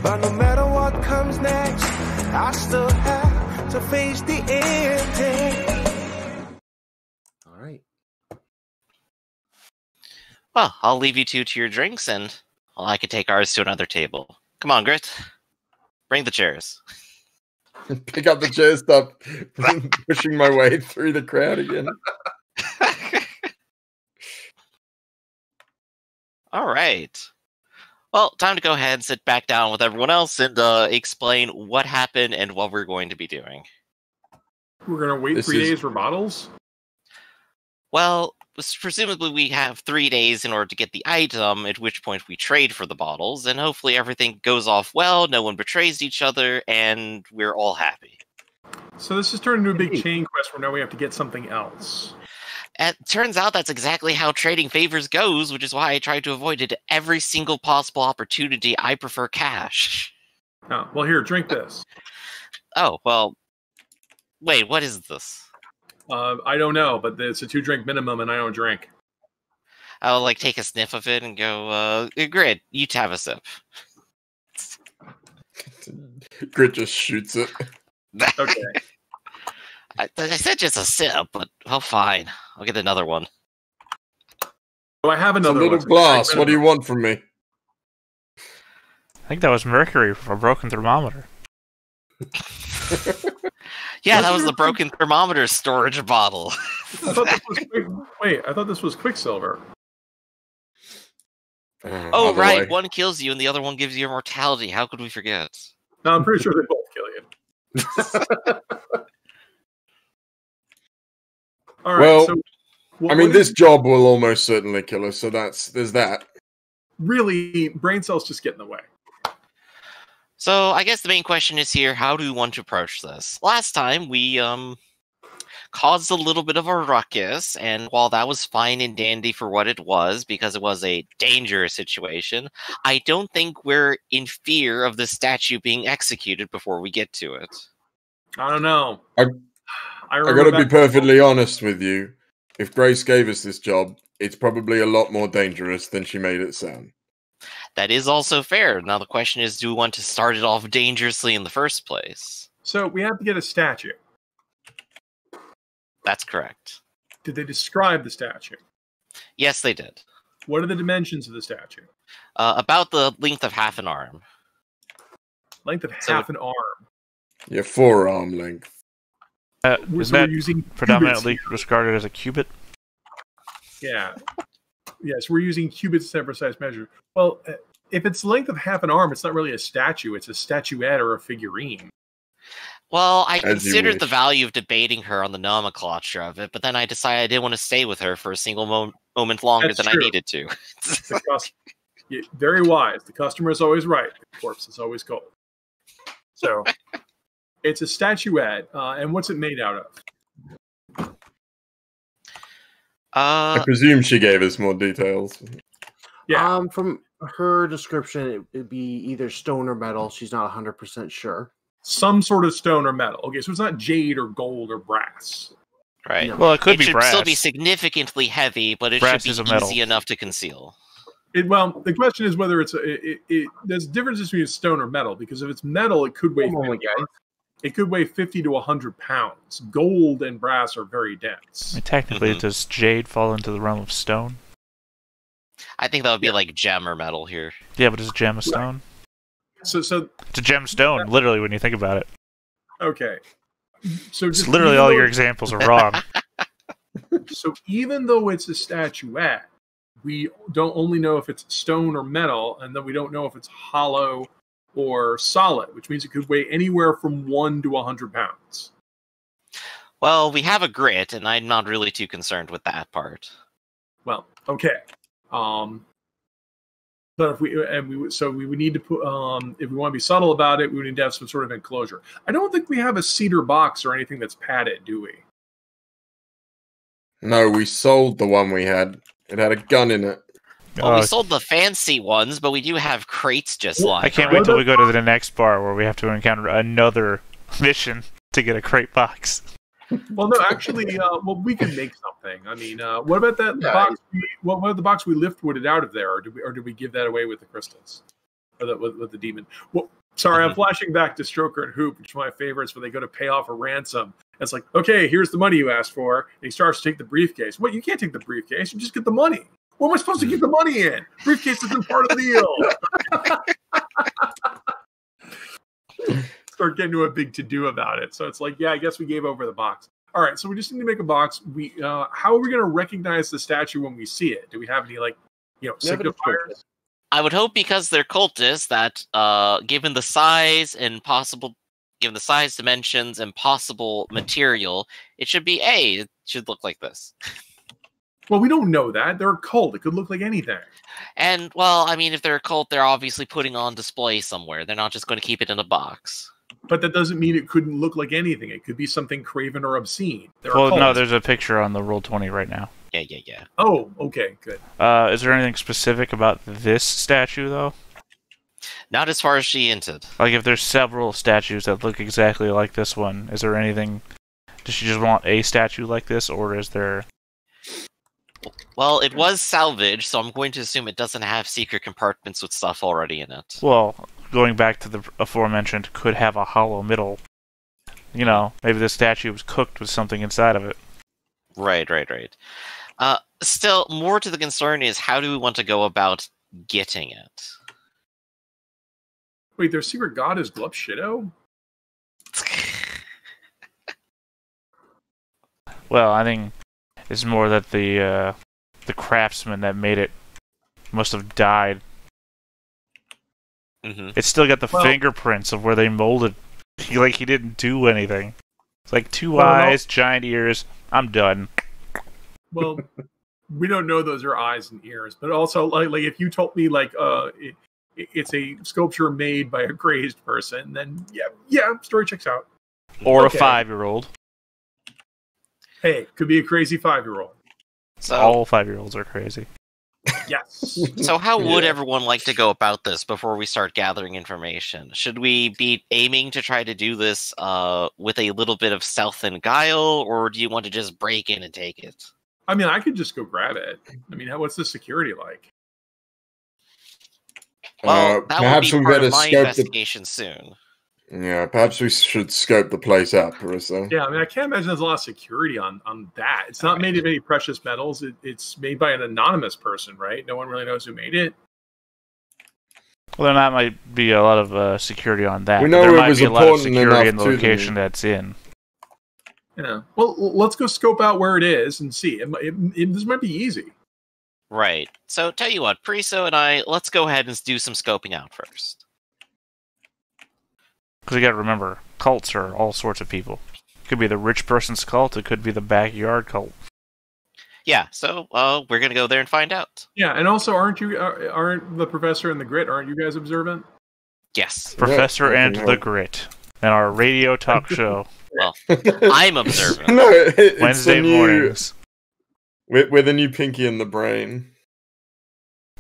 But no matter what comes next, I still have to face the ending. All right. Well, I'll leave you two to your drinks, and I could take ours to another table. Come on, Grit. Bring the chairs. Pick up the chair, stop pushing my way through the crowd again. All right. Well, time to go ahead and sit back down with everyone else and explain what happened and what we're going to be doing. We're going to wait 3 days for bottles? Well, presumably we have 3 days in order to get the item, at which point we trade for the bottles, and hopefully everything goes off well, no one betrays each other, and we're all happy. So this has turned into a big chain quest where now we have to get something else. It turns out that's exactly how trading favors goes, which is why I try to avoid it at every single possible opportunity. I prefer cash. Oh, well, here, drink this. Oh, well, wait, what is this? I don't know, but it's a 2-drink minimum, and I don't drink. I'll, take a sniff of it and go, Grit, you have a sip. Grit just shoots it. Okay. I said just a sip, but, well, fine. I'll get another one. Oh, I have another one. A little glass. What do you want from me? I think that was mercury from a broken thermometer. Yeah, that was the broken thermometer storage bottle. I thought this was Quicksilver. Oh, right. One kills you and the other one gives you immortality. How could we forget? No, I'm pretty sure they both kill you. All right, well, so this job will almost certainly kill us, so there's that. Really, brain cells just get in the way. So, I guess the main question is here, how do we want to approach this? Last time, we caused a little bit of a ruckus, and while that was fine and dandy for what it was, because it was a dangerous situation, I don't think we're in fear of the statue being executed before we get to it. I don't know. I gotta be perfectly honest with you. If Grace gave us this job, it's probably a lot more dangerous than she made it sound. That is also fair. Now the question is, do we want to start it off dangerously in the first place? So we have to get a statue. That's correct. Did they describe the statue? Yes, they did. What are the dimensions of the statue? About the length of half an arm. Length of half an arm? Yeah, forearm length. Is that predominantly discarded as a cubit? Yeah. Yes, we're using cubits as a precise measure. Well, if it's length of half an arm, it's not really a statue. It's a statuette or a figurine. Well, I considered the value of debating her on the nomenclature of it, but then I decided I didn't want to stay with her for a single moment longer than I needed to. Very wise. The customer is always right. The corpse is always cold. So, it's a statuette. And what's it made out of? I presume she gave us more details. Yeah. From her description, it'd be either stone or metal. She's not 100% sure. Some sort of stone or metal. Okay, so it's not jade or gold or brass. Right. No. Well, it could be brass. It should still be significantly heavy, but it should be easy enough to conceal. Well, the question is whether it's there's differences between stone or metal, because if it's metal, it could weigh it could weigh 50 to 100 pounds. Gold and brass are very dense. I mean, technically, does jade fall into the realm of stone? I think that would be like gem or metal here. Yeah, but is a gem a stone? So it's a gemstone, literally, when you think about it. Okay. So it's literally all your examples are wrong. So even though it's a statuette, we don't only know if it's stone or metal, and then we don't know if it's hollow or solid, which means it could weigh anywhere from 1 to 100 pounds. Well, we have a grit, and I'm not really too concerned with that part. Well, okay. But if we would need to put if we want to be subtle about it, we would need to have some sort of enclosure. I don't think we have a cedar box or anything that's padded, do we? No, we sold the one we had. It had a gun in it. Well, we sold the fancy ones, but we do have crates just lying. I can't wait till we go to the next bar where we have to encounter another mission to get a crate box. Well, no, actually, we can make something. I mean, what about that box? What about the box we lift wooded out of there, or did we give that away with the crystals? with the demon. Well, sorry, I'm flashing back to Stroker and Hoop, which are my favorites, where they go to pay off a ransom. It's like, okay, here's the money you asked for. And he starts to take the briefcase. What? You can't take the briefcase. You just get the money. Where am I supposed to get the money in? Briefcase isn't part of the deal. Start getting to a big to-do about it. So it's like, yeah, I guess we gave over the box. All right, so we just need to make a box. How are we going to recognize the statue when we see it? Do we have any, signifiers? I would hope because they're cultists that, given the size, dimensions, and possible material, it should be it should look like this. Well, we don't know that. They're a cult. It could look like anything. And, well, I mean, if they're a cult, they're obviously putting on display somewhere. They're not just going to keep it in a box. But that doesn't mean it couldn't look like anything. It could be something craven or obscene. Well, no, there's a picture on the Roll20 right now. Yeah. Oh, okay, good. Is there anything specific about this statue, though? Not as far as she hinted. Like, if there's several statues that look exactly like this one, is there anything... Does she just want a statue like this, or is there... Well, it was salvaged, so I'm going to assume it doesn't have secret compartments with stuff already in it. Well, going back to the aforementioned, could have a hollow middle. You know, maybe the statue was cooked with something inside of it. Right. Still, more to the concern is how do we want to go about getting it? Wait, their secret god is Glupshido? Well, I think it's more that the craftsman that made it must have died. Mm-hmm. It's still got the fingerprints of where they molded. He didn't do anything. It's like two eyes, giant ears. I'm done. Well, we don't know those are eyes and ears, but also like if you told me it's a sculpture made by a crazed person, then yeah, story checks out. Or a 5-year-old. Hey, could be a crazy 5-year-old. So, all 5-year-olds are crazy. Yes. So how would everyone like to go about this before we start gathering information? Should we be aiming to try to do this with a little bit of stealth and guile, or do you want to just break in and take it? I mean, I could just go grab it. I mean, what's the security like? Well, that would be part of my investigation soon. Yeah, perhaps we should scope the place out, Carissa. Yeah, I mean, I can't imagine there's a lot of security on that. It's not made of any precious metals. It's made by an anonymous person, right? No one really knows who made it. Well, then that might be a lot of security on that. We know there it might was be a lot of important security in enough the to location them. that's in. Yeah. Well, let's go scope out where it is and see. This might be easy. Right. So, tell you what, Priso and I, let's go ahead and do some scoping out first. Because you got to remember, cults are all sorts of people. It could be the rich person's cult. It could be the backyard cult. Yeah. So we're gonna go there and find out. Yeah, and also, aren't the professor and the grit? Aren't you guys observant? Yes. Professor Yeah, and the Grit, and our radio talk show. Well, I'm observant. No, it's Wednesday mornings. We're the new Pinky in the Brain.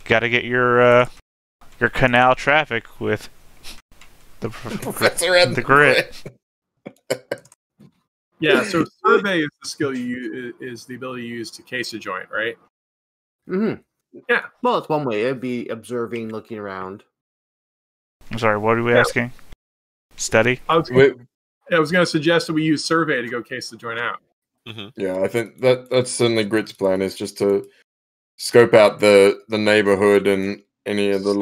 Got to get your canal traffic with the Professor and the Grit. Yeah. So survey is the skill is the ability you use to case a joint, right? Mm-hmm. Yeah. Well, it's one way. It'd be observing, looking around. I'm sorry, what are we asking? Study? I was going to suggest that we use survey to go case the joint out. Mm-hmm. Yeah, I think that's certainly Grit's plan, is just to scope out the neighborhood and any of the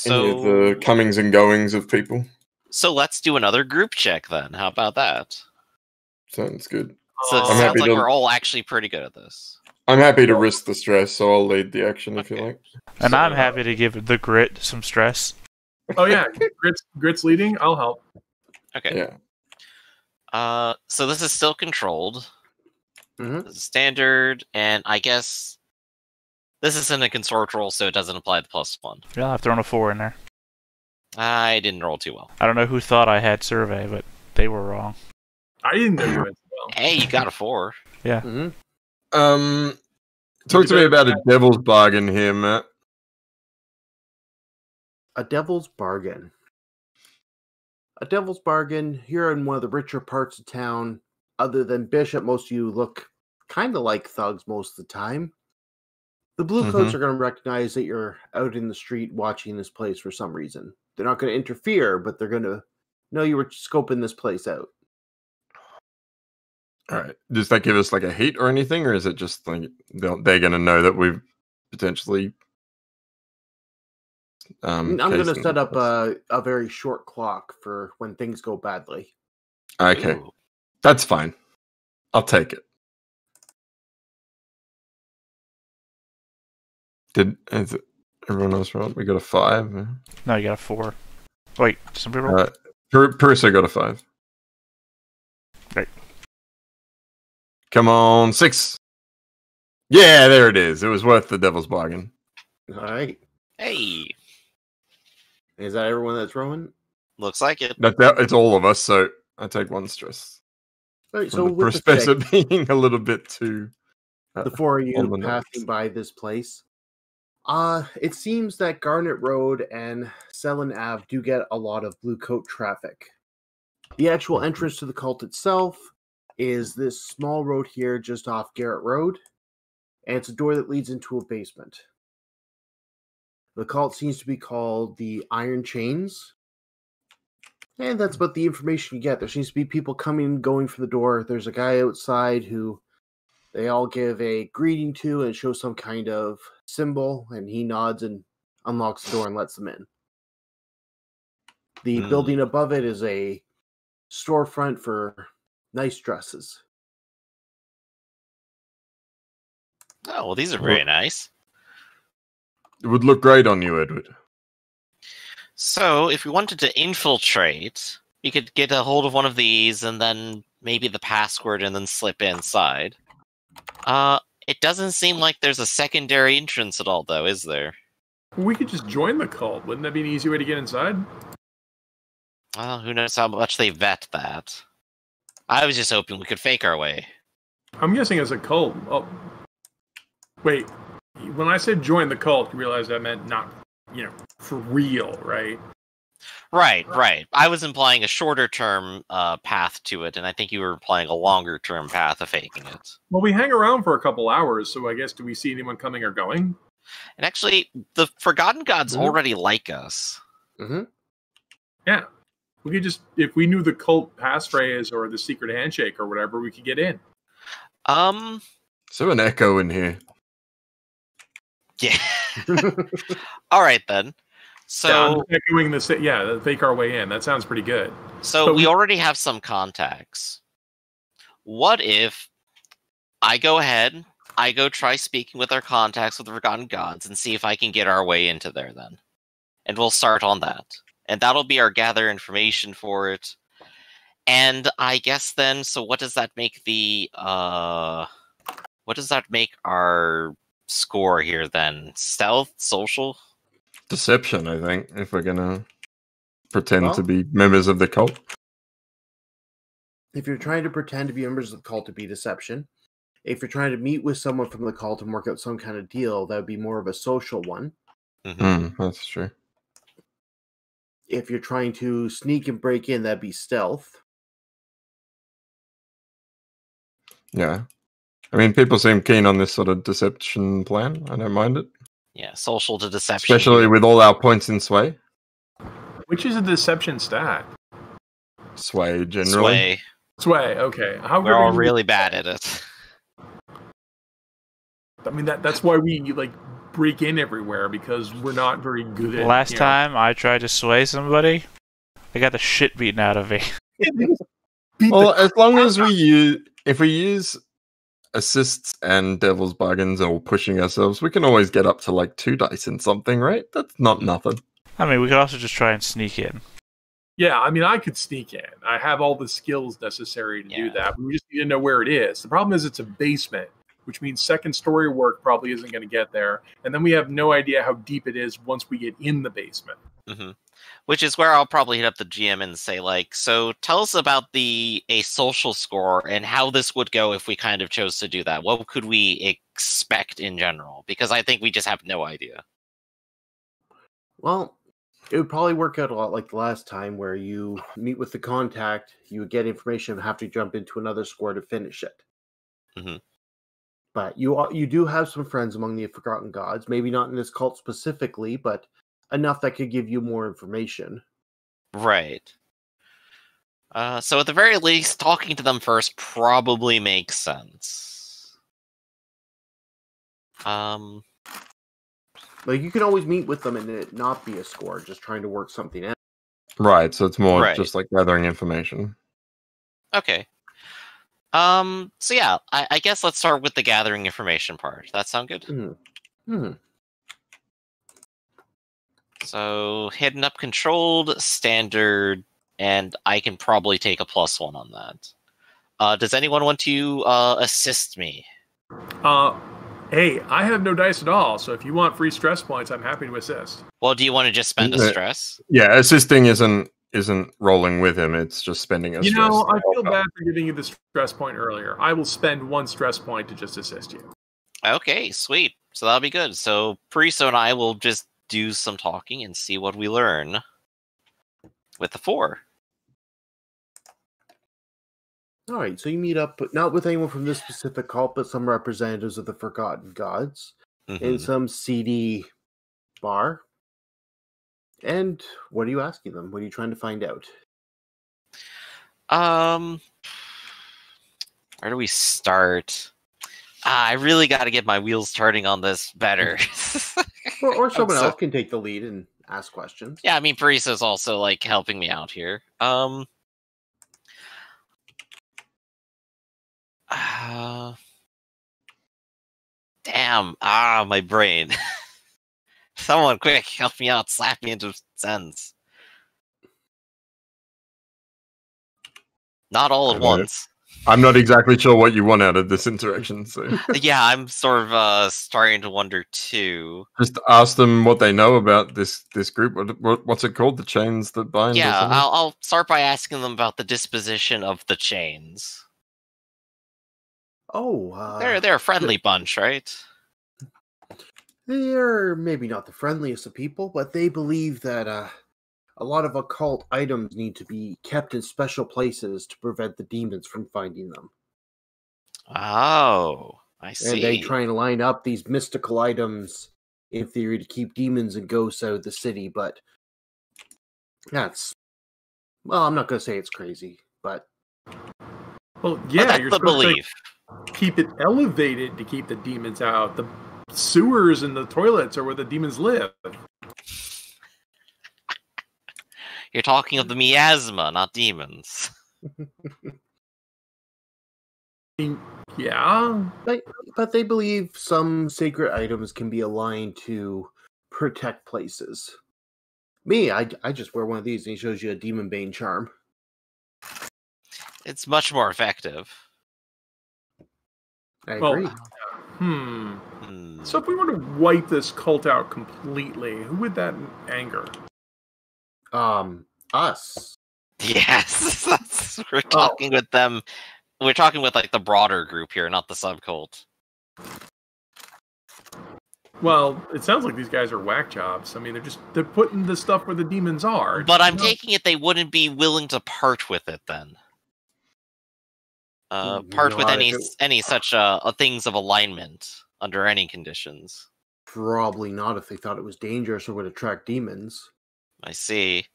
any of the comings and goings of people. So let's do another group check then. How about that? Sounds good. So it I'm sounds happy like to- we're all actually pretty good at this. I'm happy to risk the stress, so I'll lead the action if you Okay. like. And So, I'm happy to give the Grit some stress. Oh yeah, Grit's leading. I'll help. Okay. Yeah. So this is still controlled. Mhm. This is standard, and I guess this isn't a consort roll, so it doesn't apply the +1. Yeah, I've thrown a 4 in there. I didn't roll too well. I don't know who thought I had survey, but they were wrong. I didn't know you went well. Hey, you got a 4. Mm-hmm. Talk to me about a devil's bargain here, Matt. A devil's bargain. A devil's bargain. Here in one of the richer parts of town. Other than Bishop, most of you look kind of like thugs most of the time. The blue coats are going to recognize that you're out in the street watching this place for some reason. They're not going to interfere, but they're going to know you were scoping this place out. All right. Does that give us like a hit or anything, or is it just like they're going to know that we've potentially? I'm going to set up a very short clock for when things go badly. Okay, Ooh. that's fine. I'll take it. Is it everyone else roll? We got a 5. No, you got a 4. Wait, somebody roll? Peruso got a 5. Right. Come on, 6. Yeah, there it is. It was worth the devil's bargain. All right. Hey, Is that everyone that's rolling? looks like it. It's all of us, so I take 1 stress. All right, So so the with the professor six, being a little bit too. the four of on you the nose. passing by this place, it seems that Garnet Road and Selin Ave do get a lot of blue coat traffic. The actual entrance to the cult itself is this small road here just off Garrett Road, and it's a door that leads into a basement. The cult seems to be called the Iron Chains, and that's about the information you get. There seems to be people coming and going for the door. There's a guy outside who they all give a greeting to and show some kind of symbol, and he nods and unlocks the door and lets them in. The building above it is a storefront for nice dresses. Oh, well, these are very nice. It would look great on you, Edward. So, if we wanted to infiltrate, we could get a hold of one of these and then maybe the password and then slip inside. It doesn't seem like there's a secondary entrance at all, though, is there? We could just join the cult. Wouldn't that be an easy way to get inside? Well, who knows how much they vet that. I was just hoping we could fake our way. I'm guessing as a cult. Oh, wait. When I said join the cult, you realize that meant not, for real, right? Right. I was implying a shorter term path to it, and I think you were implying a longer term path of faking it. Well, we hang around for a couple hours, so I guess do we see anyone coming or going? And actually, the Forgotten Gods already like us. Mm-hmm. Yeah. We could just, if we knew the cult passphrase or the secret handshake or whatever, we could get in. So an echo in here. Yeah. All right, then. So, echoing the fake our way in. That sounds pretty good. So we already have some contacts. What if I go ahead, I go try speaking with our contacts with the Forgotten Gods and see if I can get our way into there then. And we'll start on that. And that'll be our gather information for it. And I guess then, so what does that make our score here then? Stealth? Social? Deception, I think, if we're gonna pretend to be members of the cult. If you're trying to pretend to be members of the cult, to be deception. If you're trying to meet with someone from the cult and work out some kind of deal, that would be more of a social one. That's true. If you're trying to sneak and break in, that'd be stealth. Yeah. I mean, people seem keen on this sort of deception plan. I don't mind it. Yeah, social to deception. Especially with all our points in sway. Which is a deception stat? Sway, generally. Sway, okay. We're all really bad at it. I mean, that's why we, break in everywhere, because we're not very good at... Last time I tried to sway somebody, I got the shit beaten out of me. Well, as long as if we use assists and devil's bargains or pushing ourselves, we can always get up to 2 dice in something, right? That's not nothing. I mean, we could also just try and sneak in. Yeah, I mean, I could sneak in. I have all the skills necessary to do that. We just need to know where it is. The problem is it's a basement, which means second story work probably isn't going to get there. And then we have no idea how deep it is once we get in the basement. Mm-hmm. Which is where I'll probably hit up the GM and say, so tell us about a social score and how this would go if we kind of chose to do that. What could we expect in general? Because I think we just have no idea. Well, it would probably work out a lot like the last time where you meet with the contact, you would get information and have to jump into another score to finish it. Mm-hmm. But you do have some friends among the Forgotten Gods, maybe not in this cult specifically, but enough that could give you more information. Right. So at the very least, talking to them first probably makes sense. Like, you can always meet with them and it not be a score, just trying to work something out. Right, so it's more Right. just like gathering information. Okay. So yeah, I guess let's start with the gathering information part. That sound good? So hidden up, controlled, standard, and I can probably take a +1 on that. Does anyone want to assist me? Hey, I have no dice at all, so if you want free stress points, I'm happy to assist. Well, do you want to just spend a stress? Yeah, assisting isn't rolling with him, it's just spending a You stress. know, I feel bad for giving you the stress point earlier. I will spend 1 stress point to just assist you. Okay, sweet. So that'll be good. So Priso and I will just do some talking and see what we learn with the 4. All right, so you meet up, but not with anyone from this specific cult, but some representatives of the Forgotten Gods in some seedy bar. And what are you asking them? What are you trying to find out? Where do we start? I really got to get my wheels turning on this better. Or someone else can take the lead and ask questions. Yeah, I mean, Parisa's also like helping me out here. Damn. My brain. Someone quick, help me out, slap me into sense. Not all at once. I'm not exactly sure what you want out of this interaction, so Yeah, I'm sort of starting to wonder too. just ask them what they know about this group. What's it called? The chains that bind? or Yeah, something? I'll start by asking them about the disposition of the chains. Oh, They're a friendly bunch, right? they're maybe not the friendliest of people, but they believe that a lot of occult items need to be kept in special places to prevent the demons from finding them. Oh, I see. And they try and line up these mystical items in theory to keep demons and ghosts out of the city, but that's... Well, I'm not going to say it's crazy, but... Well, But yeah, that's you're the supposed belief. to keep it elevated to keep the demons out. The sewers and the toilets are where the demons live. You're talking of the miasma, not demons. Yeah. But they believe some sacred items can be aligned to protect places. Me, I just wear one of these and he shows you a Demon Bane charm. It's much more effective. I agree. So if we were to wipe this cult out completely, who would that anger? Us. Yes, we're talking with them. We're talking with like the broader group here, not the subcult. Well, it sounds like these guys are whack jobs. I mean, they're putting the stuff where the demons are. But I'm taking it they wouldn't be willing to part with it then. Part with any such things of alignment under any conditions. Probably not if they thought it was dangerous or would attract demons. I see.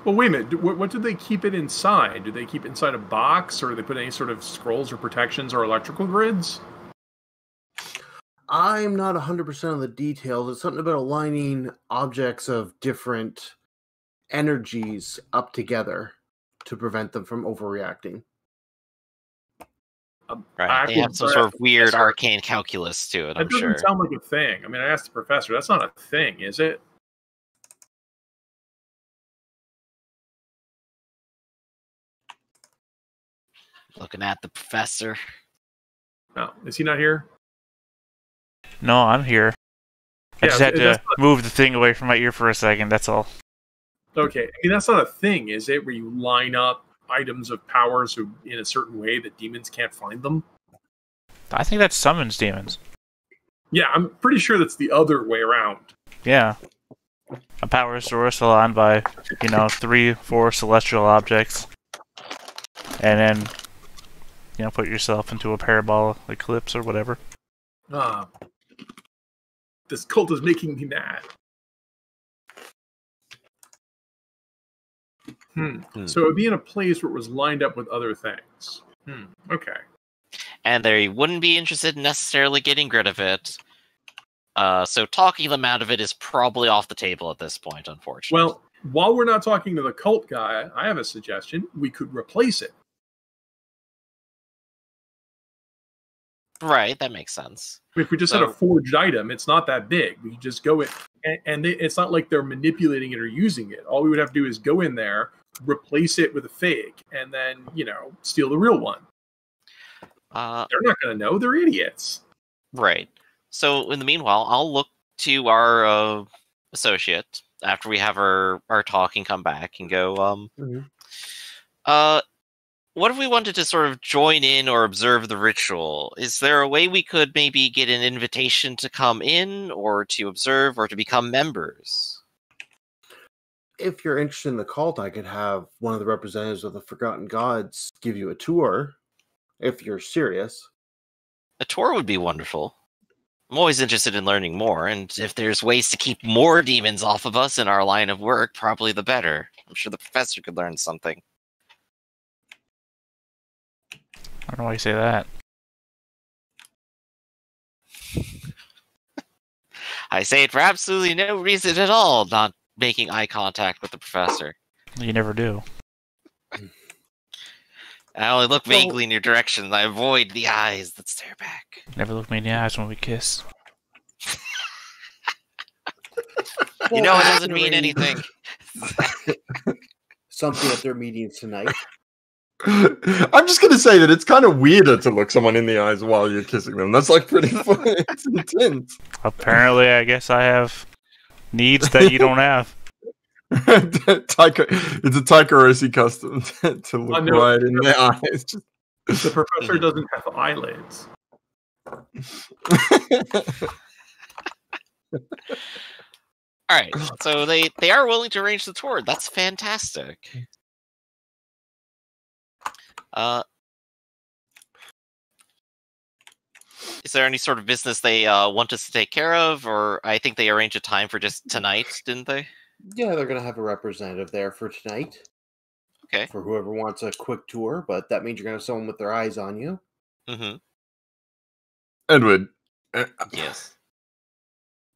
Well, wait a minute. What do they keep it inside? Do they keep it inside a box, or do they put any sort of scrolls or protections or electrical grids? I'm not 100% on the details. It's something about aligning objects of different energies up together to prevent them from overreacting. Right. They have some sort of weird arcane calculus to it, I'm That doesn't sure. sound like a thing. I mean, I asked the professor. That's not a thing, is it? Looking at the professor. No, is he not here? No, I'm here. I just had to that's move the thing away from my ear for a second, that's all. Okay, I mean that's not a thing, is it? Where you line up items of powers in a certain way that demons can't find them. I think that summons demons. Yeah, I'm pretty sure that's the other way around. Yeah. A power source aligned by, 3-4 celestial objects. And then, put yourself into a parabolic eclipse or whatever. This cult is making me mad. So it would be in a place where it was lined up with other things. Okay. And they wouldn't be interested in necessarily getting rid of it. So talking them out of it is probably off the table at this point, unfortunately. Well, while we're not talking to the cult guy, I have a suggestion. We could replace it. Right, that makes sense. If we just had a forged item, it's not that big. We just go in, and it's not like they're manipulating it or using it. All we would have to do is go in there, replace it with a fake, and then, steal the real one. They're not going to know. They're idiots. Right. So in the meanwhile, I'll look to our associate after we have our talk and come back and go, what if we wanted to sort of join in or observe the ritual? Is there a way we could maybe get an invitation to come in or to observe or to become members? If you're interested in the cult, I could have one of the representatives of the Forgotten Gods give you a tour, if you're serious. A tour would be wonderful. I'm always interested in learning more, and if there's ways to keep more demons off of us in our line of work, probably the better. I'm sure the professor could learn something. I don't know why you say that. I say it for absolutely no reason at all, not making eye contact with the professor. You never do. I only look vaguely in your direction, and I avoid the eyes that stare back. Never look me in the eyes when we kiss. You know it doesn't mean anything. Something at their meeting tonight. I'm just gonna say that it's kind of weirder to look someone in the eyes while you're kissing them. That's like pretty fun. It's intense. Apparently, I guess I have needs that you don't have. It's a Taikaroshi custom to look right in their eyes. The professor doesn't have eyelids. All right, so they are willing to arrange the tour. That's fantastic. Is there any sort of business they want us to take care of, or I think they arranged a time for just tonight, didn't they? Yeah, they're going to have a representative there for tonight. Okay. For whoever wants a quick tour, but that means you're going to have someone with their eyes on you. Mm-hmm. Edward. Yes.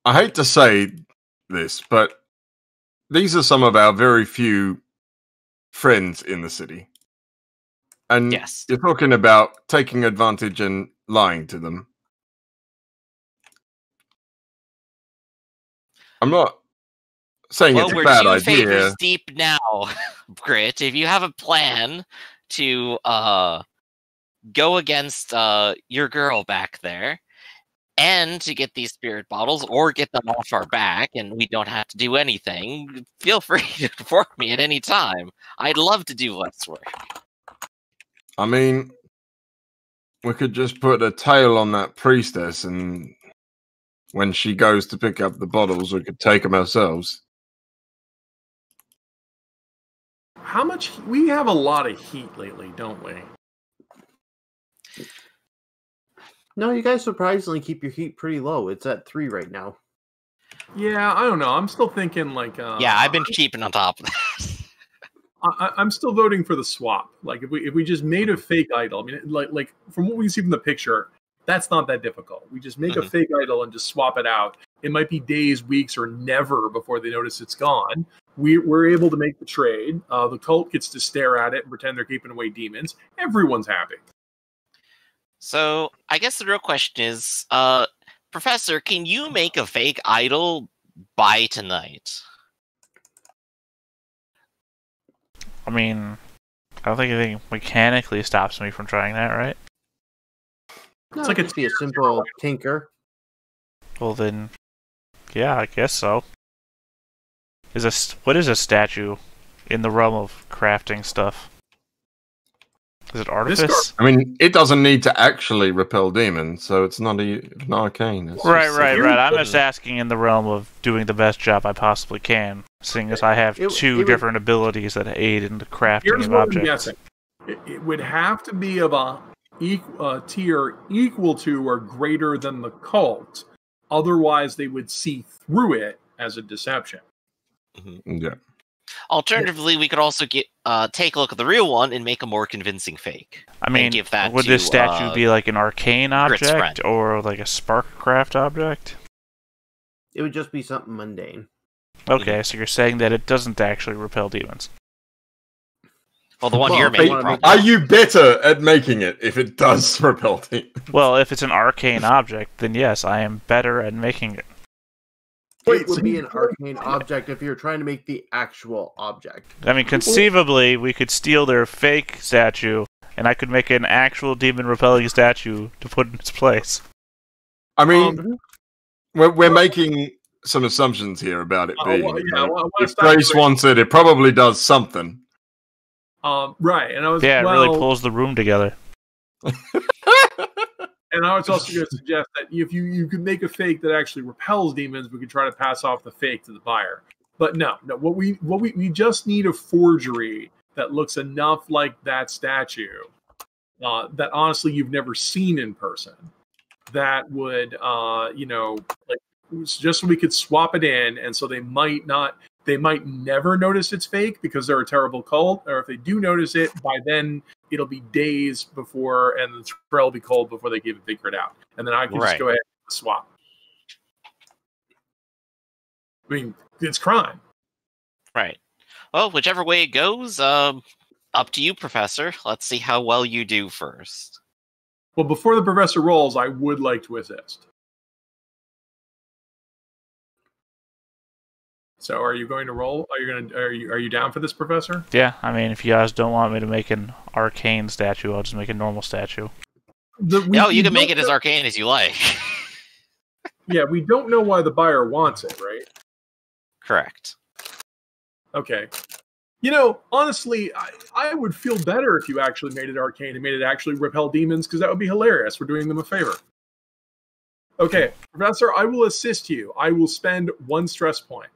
I hate to say this, but these are some of our very few friends in the city. And yes, you're talking about taking advantage and lying to them. I'm not saying it's a bad idea. We're 2 favors deep now, Grit. If you have a plan to go against your girl back there, and to get these spirit bottles, or get them off our back, and we don't have to do anything, feel free to inform me at any time. I'd love to do less work. I mean, we could just put a tail on that priestess, and when she goes to pick up the bottles, we could take them ourselves. How much? We have a lot of heat lately, don't we? No, you guys surprisingly keep your heat pretty low. It's at 3 right now. Yeah, I don't know. I'm still thinking like... yeah, I've been keeping on top of that. I'm still voting for the swap. Like, if we just made a fake idol, I mean, like from what we can see from the picture, that's not that difficult. We just make a fake idol and just swap it out. It might be days, weeks, or never before they notice it's gone. We're able to make the trade. The cult gets to stare at it and pretend they're keeping away demons. Everyone's happy. So, I guess the real question is, Professor, can you make a fake idol by tonight? I mean, I don't think anything mechanically stops me from trying that, right? No, it's like it'd be a simple tinker. Well then, yeah, I guess so. What is a statue in the realm of crafting stuff? Is it artifice? I mean, it doesn't need to actually repel demons, so it's not an arcane. It's right. I'm just asking in the realm of doing the best job I possibly can, seeing as I have two different abilities that aid in the crafting of objects. It would have to be of a tier equal to or greater than the cult. Otherwise, they would see through it as a deception. Yeah. Alternatively, we could also take a look at the real one and make a more convincing fake. I mean, give that would to, this statue be like an arcane Grit's object friend. or like a Sparkcraft object? It would just be something mundane. Okay, so you're saying that it doesn't actually repel demons. Well, the one Well, you're if they making. wanna make- probably. Are you better at making it if it does repel demons? Well, if it's an arcane object, then yes, I am better at making it. Wait, It would so be you- an arcane object if you're trying to make the actual object. I mean, conceivably, we could steal their fake statue, and I could make an actual demon-repelling statue to put in its place. I mean, we're making some assumptions here about it being. If Grace wants it, it probably does something. Right, and I was Yeah, it really pulls the room together. And I was also going to suggest that if you could make a fake that actually repels demons, we could try to pass off the fake to the buyer. But no. What we just need a forgery that looks enough like that statue that honestly you've never seen in person. That would just so we could swap it in, and so they might never notice it's fake because they're a terrible cult, or if they do notice it, by then it'll be days before, and the trail will be cold before they can even figure it out. And then I can just go ahead and swap. I mean, it's crime. Right. Well, whichever way it goes, up to you, Professor. Let's see how well you do first. Well, before the professor rolls, I would like to assist. So, are you going to roll? Are you down for this, Professor? Yeah, I mean, if you guys don't want me to make an arcane statue, I'll just make a normal statue. No, you can make it as arcane as you like. Yeah, we don't know why the buyer wants it, right? Correct. Okay. Honestly, I would feel better if you actually made it arcane and made it actually repel demons, because that would be hilarious. We're doing them a favor. Okay, Professor, I will assist you. I will spend 1 stress point.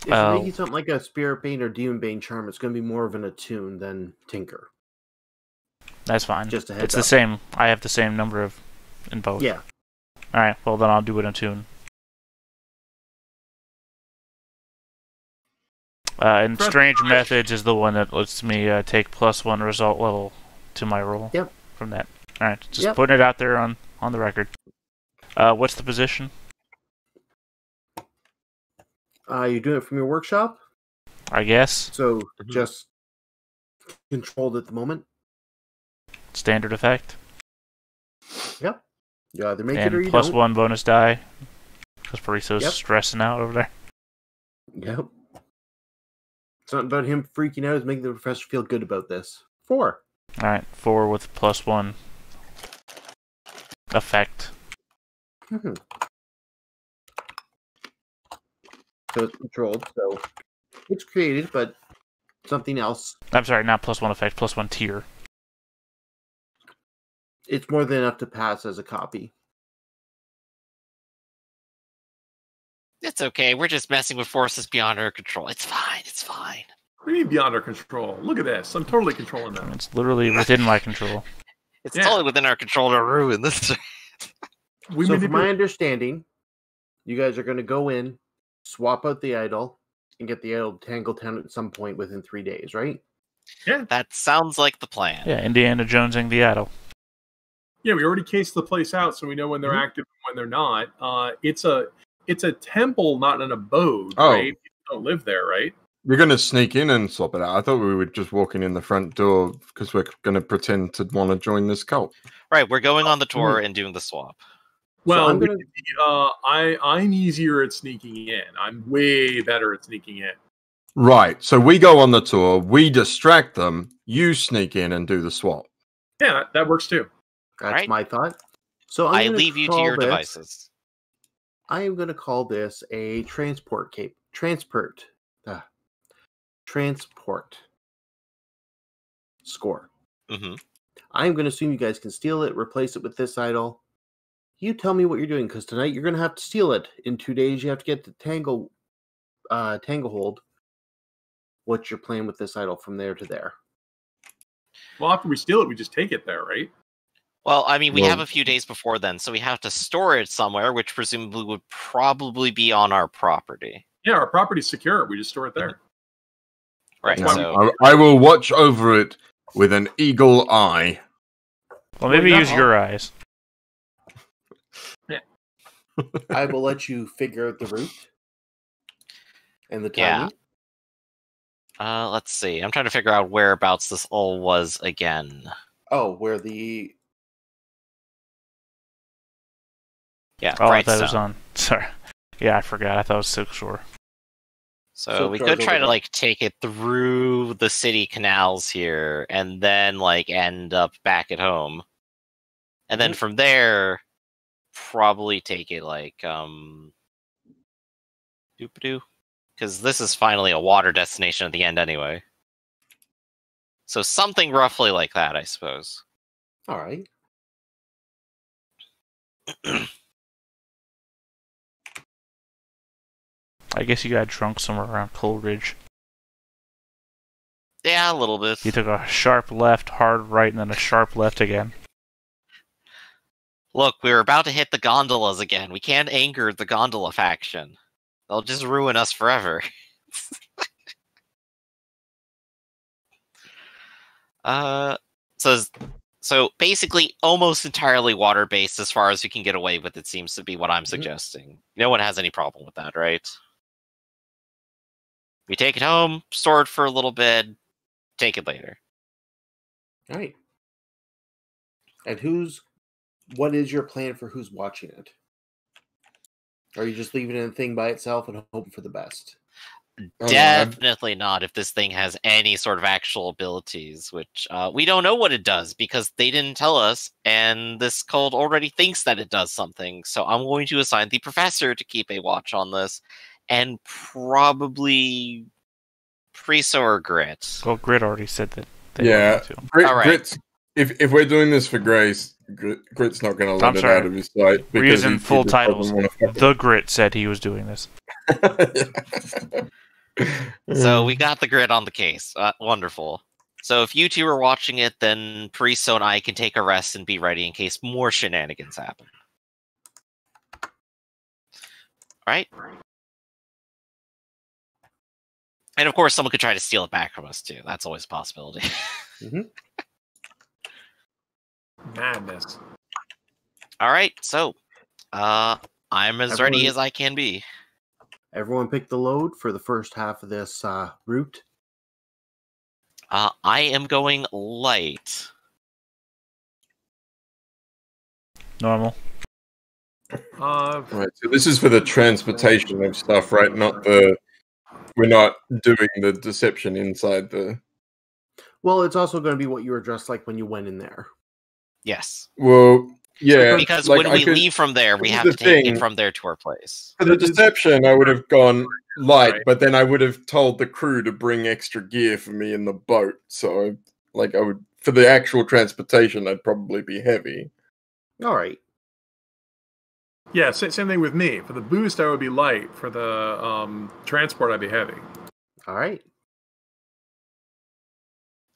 If you're making something like a Spirit Bane or Demon Bane charm, it's going to be more of an attune than Tinker. That's fine. Just a heads it's up. the same. I have the same number of in both. Yeah. Alright, well then I'll do an attune. And Strange Methods is the one that lets me take +1 result level to my roll. Yep. From that. Alright, just putting it out there on the record. What's the position? You're doing it from your workshop? I guess. So, just controlled at the moment? Standard effect. Yep. You either make and it or you +1 don't. bonus die. Because Pariso's stressing out over there. Yep. Something about him freaking out is making the professor feel good about this. 4. Alright, 4 with +1 effect. Mm-hmm. So it's controlled, so it's created, but something else. I'm sorry, not +1 effect, +1 tier. It's more than enough to pass as a copy. It's okay. We're just messing with forces beyond our control. It's fine. It's fine. What do you mean beyond our control? Look at this. I'm totally controlling them. It's literally within my control. It's totally within our control to ruin this. So from my understanding, you guys are going to go in, swap out the idol, and get the idol tangled down at some point within 3 days, right? Yeah. That sounds like the plan. Yeah, Indiana Jonesing the idol. Yeah, we already cased the place out, so we know when they're active and when they're not. It's a temple, not an abode, right? People don't live there, right? You're going to sneak in and swap it out. I thought we were just walking in the front door because we're going to pretend to want to join this cult. Right, we're going on the tour and doing the swap. Well, So I'm easier at sneaking in. I'm way better at sneaking in. Right. So we go on the tour, we distract them, you sneak in and do the swap. Yeah, that works too. That's my thought. So I leave you to your devices. I am going to call this a transport score. Mm-hmm. I'm going to assume you guys can steal it, replace it with this idol. You tell me what you're doing, because tonight you're going to have to steal it. In 2 days, you have to get the Tanglehold. what's your plan with this idol from there to there? Well, after we steal it, we just take it there, right? Well, I mean, we Well- have a few days before then, so we have to store it somewhere, which presumably would probably be on our property. Yeah, our property's secure. We just store it there. Right, Yeah. so... I will watch over it with an eagle eye. Well, maybe Well, use yeah. your eyes. I will let you figure out the route and the Yeah. timing. Let's see. I'm trying to figure out whereabouts this all was again. Oh, where the Yeah, Oh, I Brightstone. thought it was on. Sorry. Yeah, I forgot. I thought it was Silk Shore. So Silk we Shore's could try over to there. like take it through the city canals here, and then like end up back at home, and then Mhm. from there, probably take it like doop-a-doo, because this is finally a water destination at the end anyway. So something roughly like that, I suppose. all right. I guess you got drunk somewhere around Coleridge. Yeah, a little bit. You took a sharp left, hard right, and then a sharp left again. Look, we're about to hit the gondolas again. We can't anger the gondola faction. They'll just ruin us forever. So basically almost entirely water-based as far as we can get away with, it seems to be what I'm suggesting. No one has any problem with that, right? We take it home, store it for a little bit, take it later. All right. And what is your plan for who's watching it? Or are you just leaving it a thing by itself and hoping for the best? Definitely not if this thing has any sort of actual abilities, which we don't know what it does because they didn't tell us, and this cult already thinks that it does something. So I'm going to assign the professor to keep a watch on this, and probably Priso or Grit. Well, Grit already said that. they Yeah. wanted to. All right. Grit's, if we're doing this for Grace, Grit's not going to let I'm it sorry. out of his sight. We're because using he full just doesn't titles. wanna fuck The Grit said he was doing this. So we got the Grit on the case. Wonderful. So if you two are watching it, then Priso and I can take a rest and be ready in case more shenanigans happen. All right? And of course, someone could try to steal it back from us too. That's always a possibility. Madness. All right, so I'm as ready Everyone- as I can be. Everyone pick the load for the first half of this route. I am going light. Normal. Right, so this is for the transportation of stuff, right? We're not doing the deception inside the. Well, it's also going to be what you were dressed like when you went in there. Yes, Well, yeah, because like, when I we could- leave from there, we this is have the to take thing. it from there to our place. For the deception, I would have gone light, Right. but then I would have told the crew to bring extra gear for me in the boat. So, like, I would for the actual transportation, I'd probably be heavy. All right. Yeah, same thing with me. For the boost, I would be light. For the transport, I'd be heavy. All right.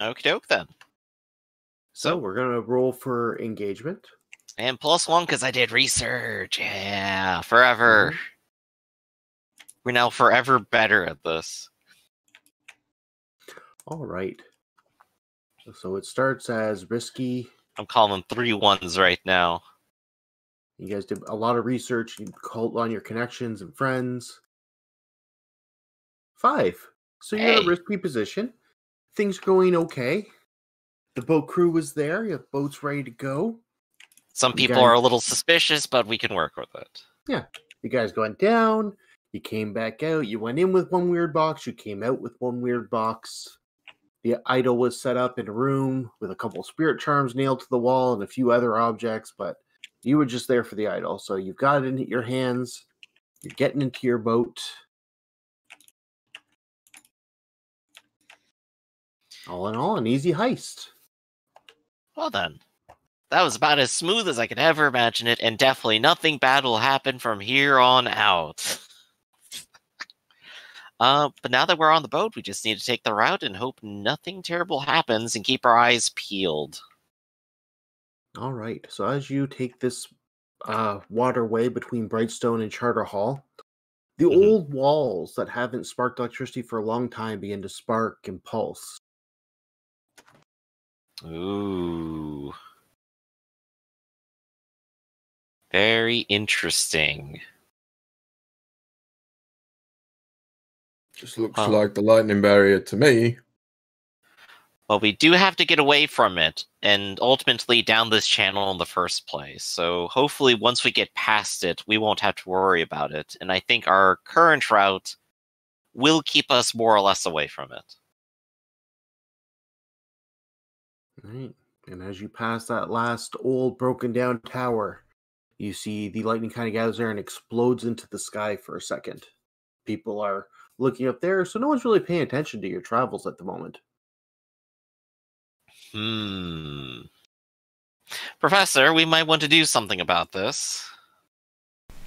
Okie doke then. So we're going to roll for engagement. And +1 because I did research. Yeah, forever. We're now forever better at this. All right. So it starts as risky. I'm calling 3 1s right now. You guys did a lot of research. You called on your connections and friends. 5. So you're in Hey. a risky position. Things are going okay. The boat crew was there. You have boats ready to go. Some You people guys- are a little suspicious, but we can work with it. You guys went down. You came back out. You went in with one weird box. You came out with one weird box. The idol was set up in a room with a couple spirit charms nailed to the wall and a few other objects, but you were just there for the idol. So you've got it in your hands. You're getting into your boat. All in all, an easy heist. Well then. That was about as smooth as I could ever imagine it, and definitely nothing bad will happen from here on out. But now that we're on the boat, we just need to take the route and hope nothing terrible happens and keep our eyes peeled. All right. So as you take this waterway between Brightstone and Charter Hall, the old walls that haven't sparked electricity for a long time begin to spark and pulse. Ooh. Very interesting. Just looks like the lightning barrier to me. Well, we do have to get away from it and ultimately down this channel in the first place. So hopefully once we get past it, we won't have to worry about it. And I think our current route will keep us more or less away from it. Right. And as you pass that last old broken down tower, you see the lightning kind of gathers there and explodes into the sky for a second. People are looking up there, so no one's really paying attention to your travels at the moment. Professor, we might want to do something about this.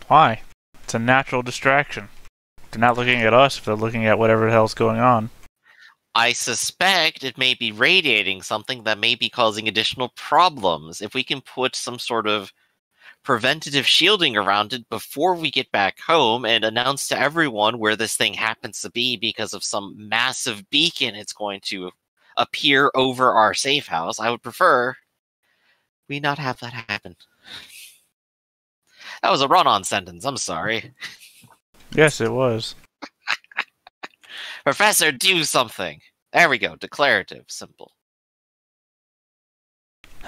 Why? It's a natural distraction. They're not looking at us if they're looking at whatever the hell's going on. I suspect it may be radiating something that may be causing additional problems. If we can put some sort of preventative shielding around it before we get back home and announce to everyone where this thing happens to be because of some massive beacon it's going to appear over our safe house, I would prefer we not have that happen. That was a run-on sentence, I'm sorry. Yes, it was. Professor, do something. There we go, declarative, simple.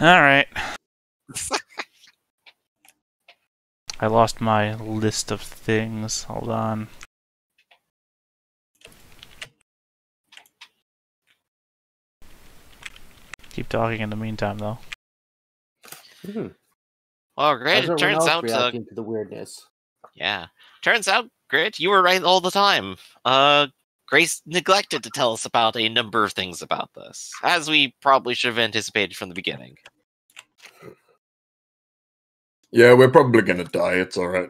Alright. I lost my list of things. Hold on. Keep talking in the meantime, though. Well, great. It turns out reacting to the weirdness. Yeah. Turns out, Grit, you were right all the time. Grace neglected to tell us about a number of things about this, as we probably should have anticipated from the beginning. Yeah, we're probably gonna die. It's alright.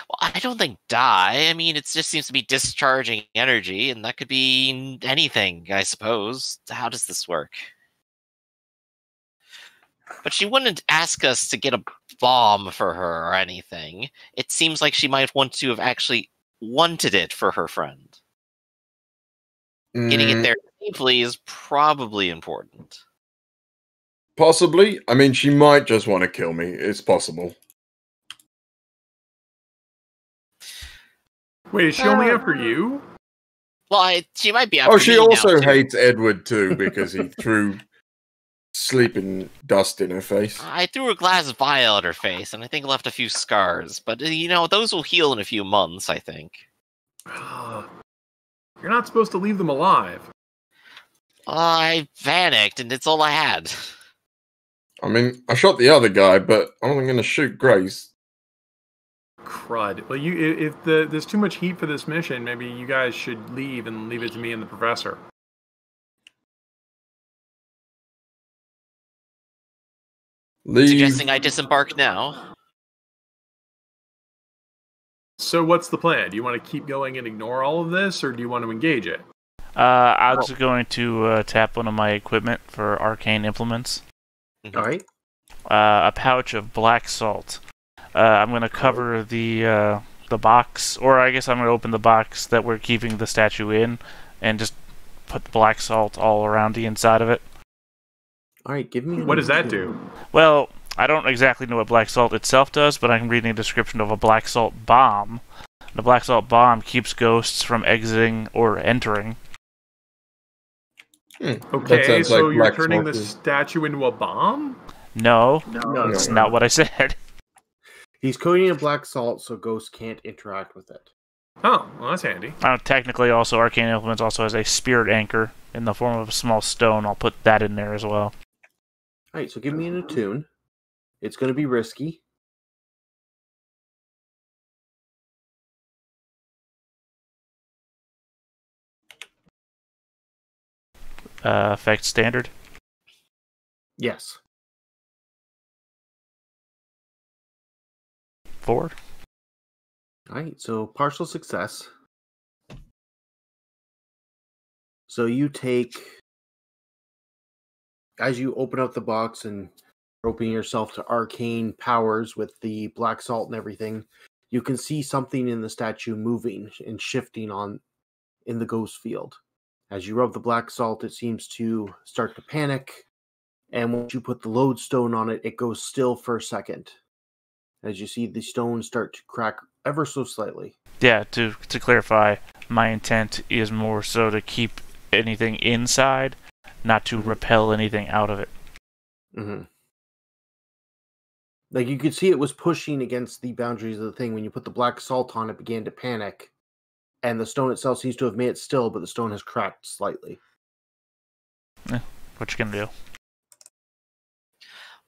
Well, I don't think die. I mean, it just seems to be discharging energy, and that could be anything, I suppose. How does this work? But she wouldn't ask us to get a bomb for her or anything. It seems like she might want to have actually wanted it for her friend. Getting it there safely is probably important. Possibly. I mean, she might just want to kill me. It's possible. Wait, is she only after you? Well, she might be after Oh, she me also now, too. hates Edward too because he threw sleeping dust in her face. I threw a glass vial at her face, and I think left a few scars. But, those will heal in a few months, I think. You're not supposed to leave them alive. I panicked, and it's all I had. I mean, I shot the other guy, but I'm only going to shoot Grace. Crud. Well, if there's too much heat for this mission, maybe you guys should leave and leave it to me and the professor. Leave. Suggesting I disembark now? So what's the plan? Do you want to keep going and ignore all of this, or do you want to engage it? I was going to tap one of my equipment for arcane implements. All right. A pouch of black salt. I'm going to cover the box, or I guess I'm going to open the box that we're keeping the statue in, and just put the black salt all around the inside of it. All right, give me. What does that do? Well, I don't exactly know what black salt itself does, but I'm reading a description of a black salt bomb. The black salt bomb keeps ghosts from exiting or entering. Okay, so like you're black turning the smoke. statue into a bomb? No, No, that's not what I said. He's coating it in black salt so ghosts can't interact with it. Oh, well, that's handy. Technically, also, Arcane Implements also has a spirit anchor in the form of a small stone. I'll put that in there as well. All right, so give me an attune. It's going to be risky. Effect standard. Yes. 4. All right, so partial success. So you take, as you open up the box and opening yourself to arcane powers with the black salt and everything, you can see something in the statue moving and shifting in the ghost field. As you rub the black salt, it seems to start to panic, and once you put the lodestone on it, it goes still for a second. As you see the stone start to crack ever so slightly. Yeah, to clarify, my intent is more so to keep anything inside, not to repel anything out of it. Mm-hmm. Like, you could see it was pushing against the boundaries of the thing. When you put the black salt on, it began to panic. And the stone itself seems to have made it still, but the stone has cracked slightly. What you gonna do?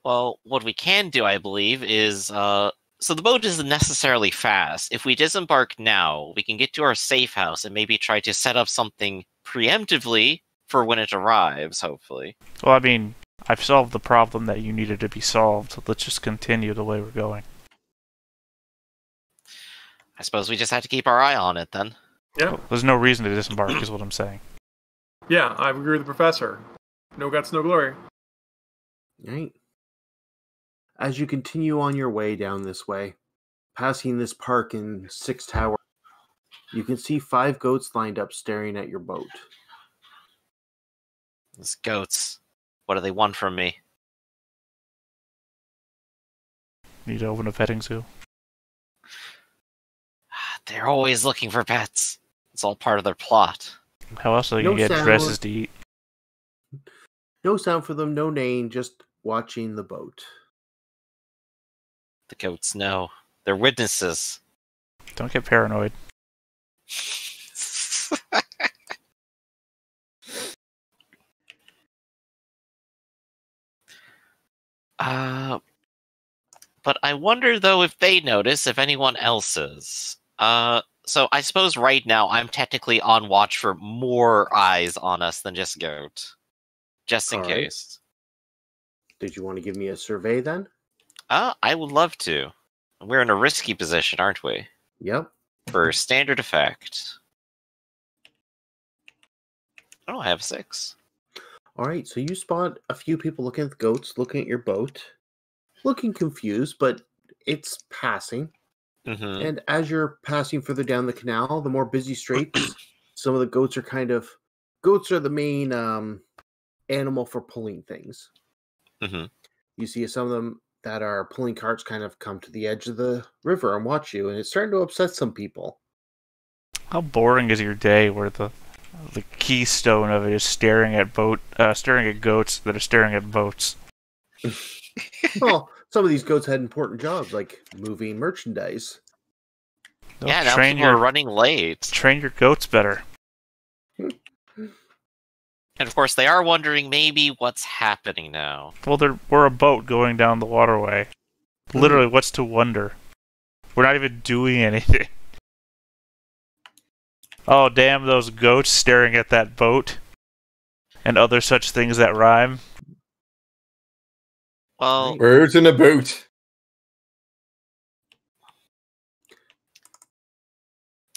Well, what we can do, I believe, is... so the boat isn't necessarily fast. If we disembark now, we can get to our safe house and maybe try to set up something preemptively for when it arrives, hopefully. Well, I mean, I've solved the problem that you needed to be solved. So let's just continue the way we're going. I suppose we just have to keep our eye on it, then. Yeah. Well, there's no reason to disembark, is what I'm saying. Yeah, I agree with the professor. No guts, no glory. Right. As you continue on your way down this way, passing this park in Six Tower, you can see 5 goats lined up staring at your boat. These goats. What do they want from me? Need to open a petting zoo. They're always looking for pets. It's all part of their plot. How else are they gonna No get sound. dresses to eat? No sound for them, no name, just watching the boat. The goats know. They're witnesses. Don't get paranoid. But I wonder, though, if they notice, if anyone else is. So I suppose right now I'm technically on watch for more eyes on us than just goat. Just in All right. case. Did you want to give me a survey then? I would love to. We're in a risky position, aren't we? Yep. For standard effect. Oh, I have 6. All right, so you spot a few people looking at the goats, looking at your boat, looking confused, but it's passing. Mm-hmm. And as you're passing further down the canal, the more busy straits, some of the goats are goats are the main animal for pulling things. Mm-hmm. You see some of them that are pulling carts kind of come to the edge of the river and watch you, and it's starting to upset some people. How boring is your day where the keystone of it is staring at goats that are staring at boats? Well, some of these goats had important jobs like moving merchandise. No, Yeah, now people are running late. Train your goats better. And of course, they are wondering maybe what's happening now. Well, we're a boat going down the waterway. Literally, what's to wonder? We're not even doing anything. Oh, damn those goats staring at that boat. And other such things that rhyme. Well, Birds in a boat.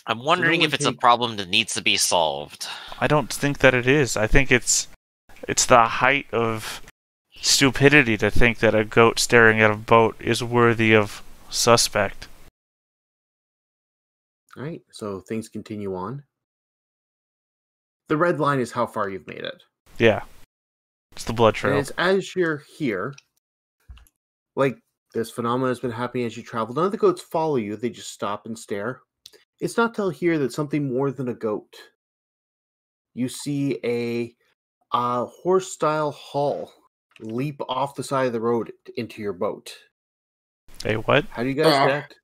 I'm wondering one if it's a problem that needs to be solved. I don't think that it is. I think it's the height of stupidity to think that a goat staring at a boat is worthy of suspect. All right, so things continue on. The red line is how far you've made it. Yeah. It's the blood And trail. it's as you're here, like this phenomenon has been happening as you travel. None of the goats follow you, they just stop and stare. It's not till here that something more than a goat. You see a horse-style hull leap off the side of the road into your boat. A what? How do you guys react?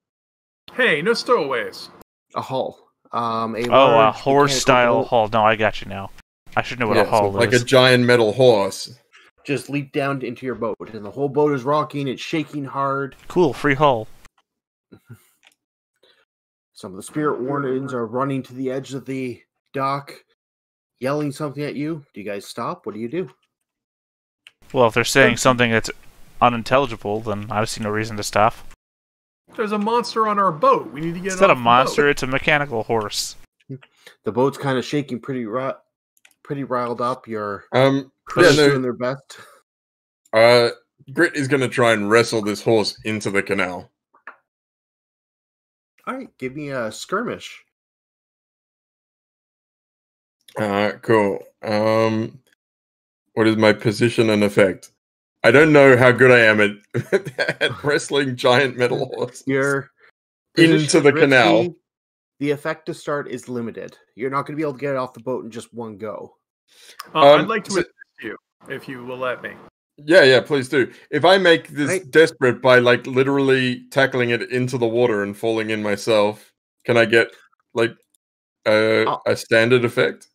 Hey, no stowaways. A hull. A Oh, a large horse-style mechanical boat hull. No, I got you now. I should know what a So hull like is. a giant metal horse. just leaped down into your boat, and the whole boat is rocking. It's shaking hard. Cool, free hull. Some of the spirit wardens are running to the edge of the dock, yelling something at you. Do you guys stop? What do you do? Well, if they're saying something that's unintelligible, then I see no reason to stop. There's a monster on our boat. We need to get It's it not a off the monster, boat. it's a mechanical horse. The boat's kind of shaking pretty pretty riled up. Your Yeah, crew's no. doing their best. Grit is going to try and wrestle this horse into the canal. All right, give me a skirmish. Cool. What is my position and effect? I don't know how good I am at wrestling giant metal horses. Your into position the is canal. risky. The effect to start is limited. You're not going to be able to get it off the boat in just one go. I'd like to assist you, if you will let me. Yeah, please do. If I make this Right. desperate by like literally tackling it into the water and falling in myself, can I get like a standard effect?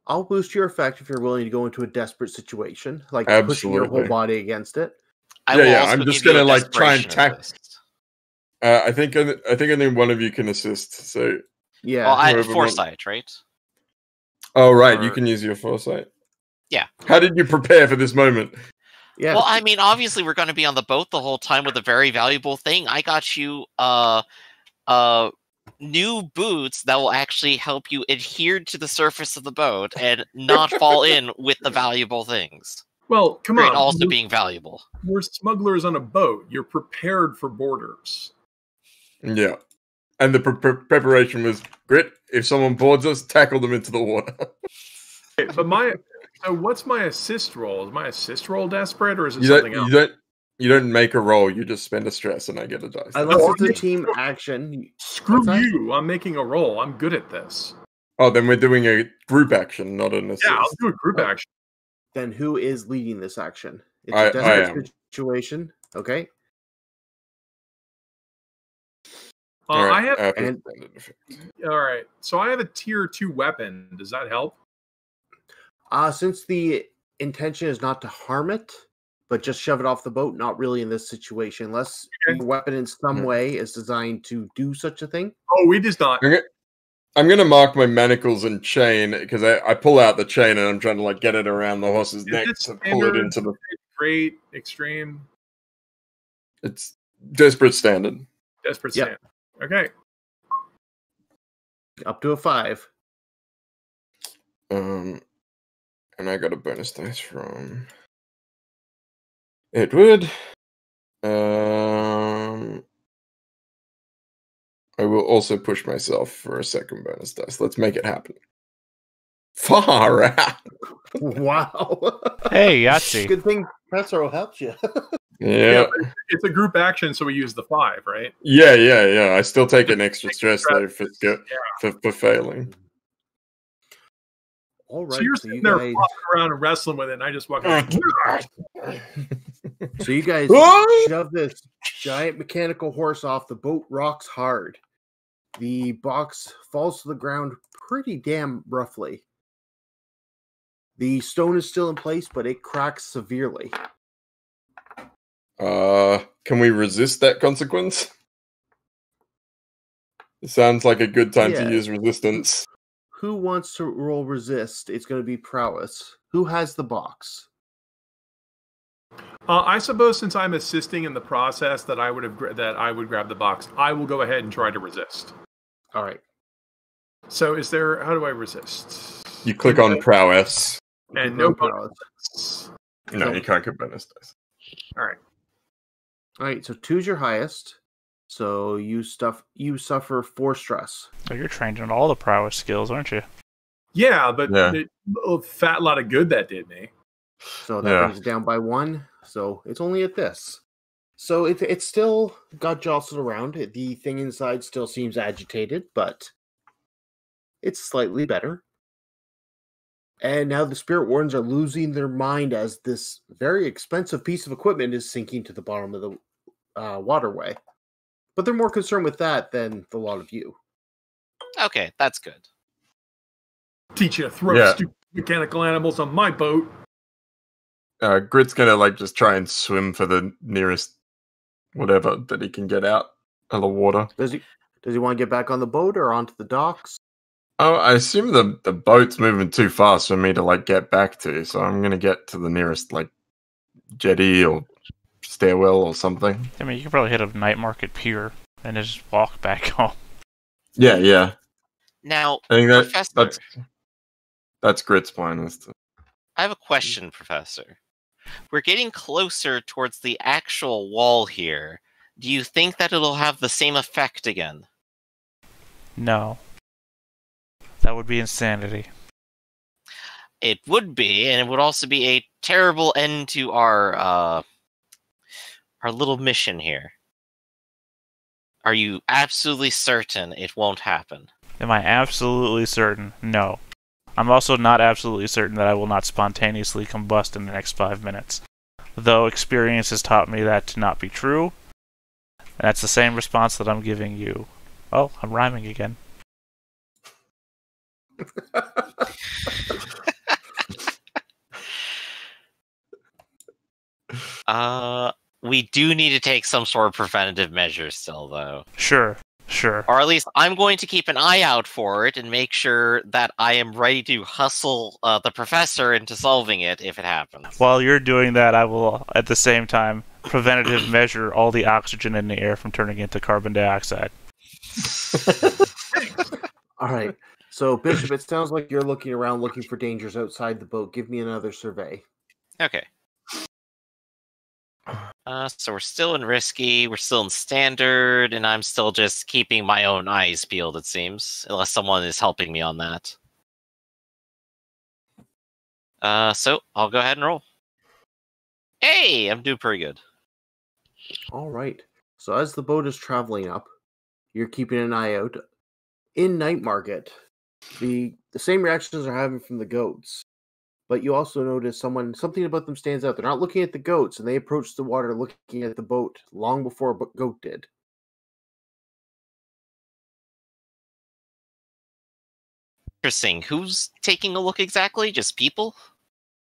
I'll boost your effect if you're willing to go into a desperate situation, like pushing your whole Absolutely. body against it. I will Yeah, also I'm just give you a gonna like try and desperation tack. assist. I think only one of you can assist. So, Yeah. Well, I whoever foresight, right? oh right, you Or- can use your foresight. Yeah. How did you prepare for this moment? yeah. Well, I mean, obviously we're going to be on the boat the whole time with a very valuable thing. I got you new boots that will actually help you adhere to the surface of the boat and not fall in with the valuable things. Well, come Grit on. also being valuable. We're smugglers on a boat. You're prepared for borders. Yeah, and the preparation was Grit. If someone boards us, tackle them into the water. Okay, but so what's my assist roll? Is my assist roll desperate, or is it something else? You don't make a roll. You just spend a stress, and I get a dice. Unless No, it's a team action. Screw What's that? you! I'm making a roll. I'm good at this. Oh, then we're doing a group action, not an assist. Yeah, I'll do a group action. Then who is leading this action? It's I a desperate am. situation. Okay. All right, I have. after and- standard effect. All right. So I have a tier 2 weapon. Does that help? Since the intention is not to harm it, but just shove it off the boat, not really in this situation, unless Okay. your weapon in some Yeah. way is designed to do such a thing. Oh, we just not. I'm gonna mark my manacles and chain because I pull out the chain and I'm trying to like get it around the horse's Is neck it to pull it standard? into the. Great, extreme, It's desperate standard. desperate Yep. stand. Okay. Up to a 5. And I got a bonus dice from Edward. I will also push myself for a second bonus dice. Let's make it happen. Far out. Wow. Hey, Yahtzee. Good thing Petro helped you. Yeah. but it's a group action, so we use the 5, right? Yeah. I still take an extra stress though Yeah. for failing. All right. So you're sitting there flopping around and wrestling with it, and I just walk up. So you guys Ah! shove this giant mechanical horse off. The boat rocks hard. The box falls to the ground pretty damn roughly. The stone is still in place, but it cracks severely. Can we resist that consequence? It sounds like a good time Yeah. to use resistance. Who wants to roll resist? It's going to be prowess. Who has the box? I suppose since I'm assisting in the process, that I would grab the box. I will go ahead and try to resist. All right. So, how do I resist? You click on prowess. And no prowess. bonus. No, you can't get bonus dice. All right. All right. So 2's your highest. So you suffer 4 stress. Oh, you're trained in all the prowess skills, aren't you? Yeah, but Yeah. a fat lot of good that did me. So that Yeah. brings it down by 1. So it's only at this. So it's still got jostled around. The thing inside still seems agitated, but it's slightly better. And now the spirit wardens are losing their mind as this very expensive piece of equipment is sinking to the bottom of the waterway. But they're more concerned with that than the lot of you. Okay, that's good. Teach you to throw Yeah. stupid mechanical animals on my boat. Grit's gonna like just try and swim for the nearest whatever that he can get out of the water. Does he want to get back on the boat or onto the docks? Oh, I assume the boat's moving too fast for me to like get back to, so I'm gonna get to the nearest like jetty or stairwell or something. I mean, you could probably hit a night market pier and then just walk back home. Yeah. Now, I think Professor, that's That's Grit's plan. I have a question, Professor. We're getting closer towards the actual wall here. Do you think that it'll have the same effect again? No. That would be insanity. It would be, and it would also be a terrible end to our little mission here. Are you absolutely certain it won't happen? Am I absolutely certain? No. I'm also not absolutely certain that I will not spontaneously combust in the next 5 minutes. Though experience has taught me that to not be true. And that's the same response that I'm giving you. Oh, I'm rhyming again. We do need to take some sort of preventative measures still, though. Sure. Or at least I'm going to keep an eye out for it and make sure that I am ready to hustle the professor into solving it if it happens. While you're doing that, I will, at the same time, preventative measure all the oxygen in the air from turning into carbon dioxide. All right. So, Bishop, it sounds like you're looking around looking for dangers outside the boat. Give me another survey. Okay. So we're still in risky, we're still in standard, and I'm still just keeping my own eyes peeled, it seems. Unless someone is helping me on that. So I'll go ahead and roll. Hey, I'm doing pretty good. All right. So as the boat is traveling up, you're keeping an eye out. In Night Market, the same reactions are having from the goats. But you also notice something about them stands out. They're not looking at the goats, and they approach the water looking at the boat long before a goat did. Interesting. Who's taking a look exactly? Just people?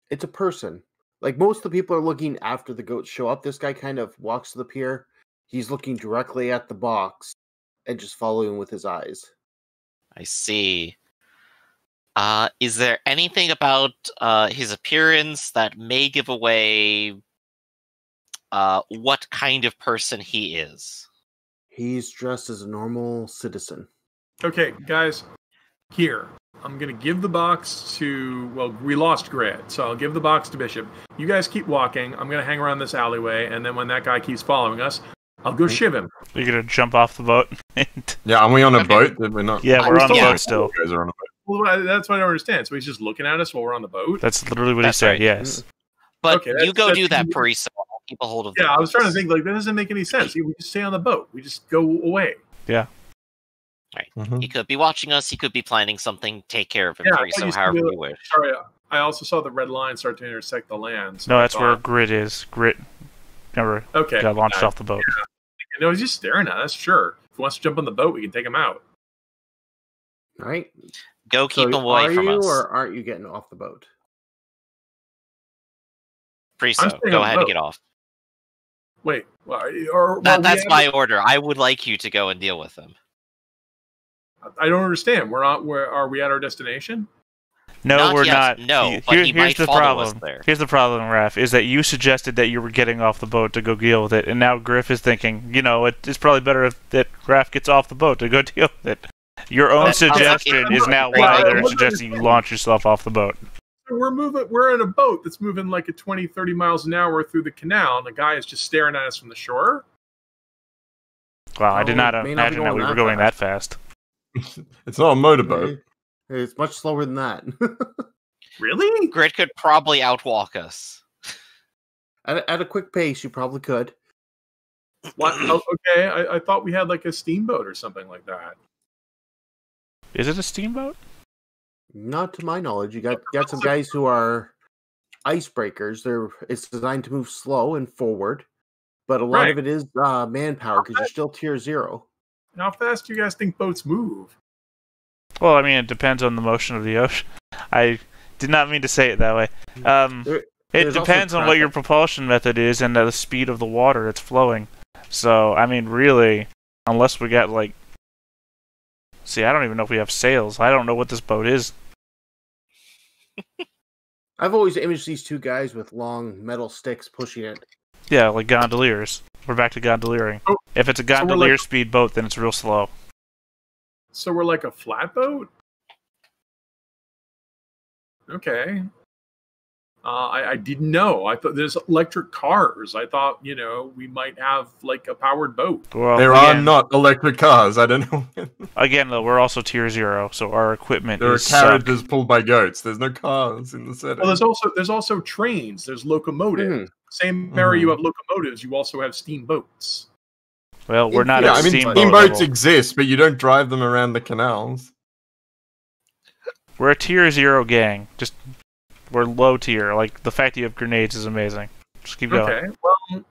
It's a person. Like, most of the people are looking after the goats show up. This guy kind of walks to the pier. He's looking directly at the box and just following with his eyes. I see. Is there anything about his appearance that may give away what kind of person he is? He's dressed as a normal citizen. Okay, guys, here. I'm going to give the box to, well, we lost Grit, so I'll give the box to Bishop. You guys keep walking. I'm going to hang around this alleyway, and then when that guy keeps following us, I'll go shiv him. You're going to jump off the boat? Yeah, are we on a boat? We're not. Yeah, we're on the boat still. You guys are on a boat. Well, that's what I don't understand. So he's just looking at us while we're on the boat? That's literally what he said, right. yes. But Okay, you go do that, that's- Parisa. I'll keep a hold of the Yeah, I was box. trying to think, like, that doesn't make any sense. We just stay on the boat. We just go away. Yeah. Right. Mhm. He could be watching us. He could be planning something. Take care of him, Yeah, I thought Parisa, you said however that- you wish. Sorry, I also saw the red line start to intersect the land. So No, I that's where thought- Grit is. Grit never Okay. got launched off the boat. No, he's just staring at us. Sure. If he wants to jump on the boat, we can take him out. All right? Go keep him away are from you us. or aren't you getting off the boat? I'm Parisa, staying go on the ahead and boat. get off. Wait, or That's my order. I would like you to go and deal with him. I don't understand. We're not. Where are we at our destination? No, Not we're yet, not. no, but he here's might the follow us problem. there. Here's the problem, Raph, is that you suggested that you were getting off the boat to go deal with it, and now Griff is thinking, it's probably better that Raph gets off the boat to go deal with it. Your own That sounds like suggestion it's is now great why idea. they're suggesting you launch yourself off the boat. We're in a boat that's moving like at 20, 30 miles an hour through the canal, and the guy is just staring at us from the shore. Wow, I did not may not be imagine that going we were that going that fast. It's not a motorboat. It's much slower than that. Really? Grit could probably outwalk us. At a quick pace, you probably could. What? Oh, okay, I thought we had like a steamboat or something like that. Is it a steamboat? Not to my knowledge. You got some guys who are icebreakers. It's designed to move slow and forward, but a lot Right. of it is manpower because you're still tier 0. How fast do you guys think boats move? Well, I mean, it depends on the motion of the ocean. I did not mean to say it that way. It There's also depends on what your traffic. propulsion method is and the speed of the water it's flowing. So, I mean, really, unless we got, like... See, I don't even know if we have sails. I don't know what this boat is. I've always imaged these two guys with long metal sticks pushing it. Yeah, like gondoliers. We're back to gondoliering. Oh, If it's a we're gondolier like- speed boat, then it's real slow. So we're like a flatboat? Okay. I didn't know. I thought there's electric cars. I thought, we might have like a powered boat. Well, There are not electric cars. I don't know. Again, though, we're also tier 0, so our equipment There are is carriages pulled by goats. There's no cars in the setting. Well, there's also trains. There's locomotives. Same area you have locomotives. You also have steamboats. Well, we're not. Yeah, at I mean, steamboat steamboats level. exist, but you don't drive them around the canals. We're a tier 0 gang. We're low tier. Like, the fact that you have grenades is amazing. Just keep going. Okay. Well,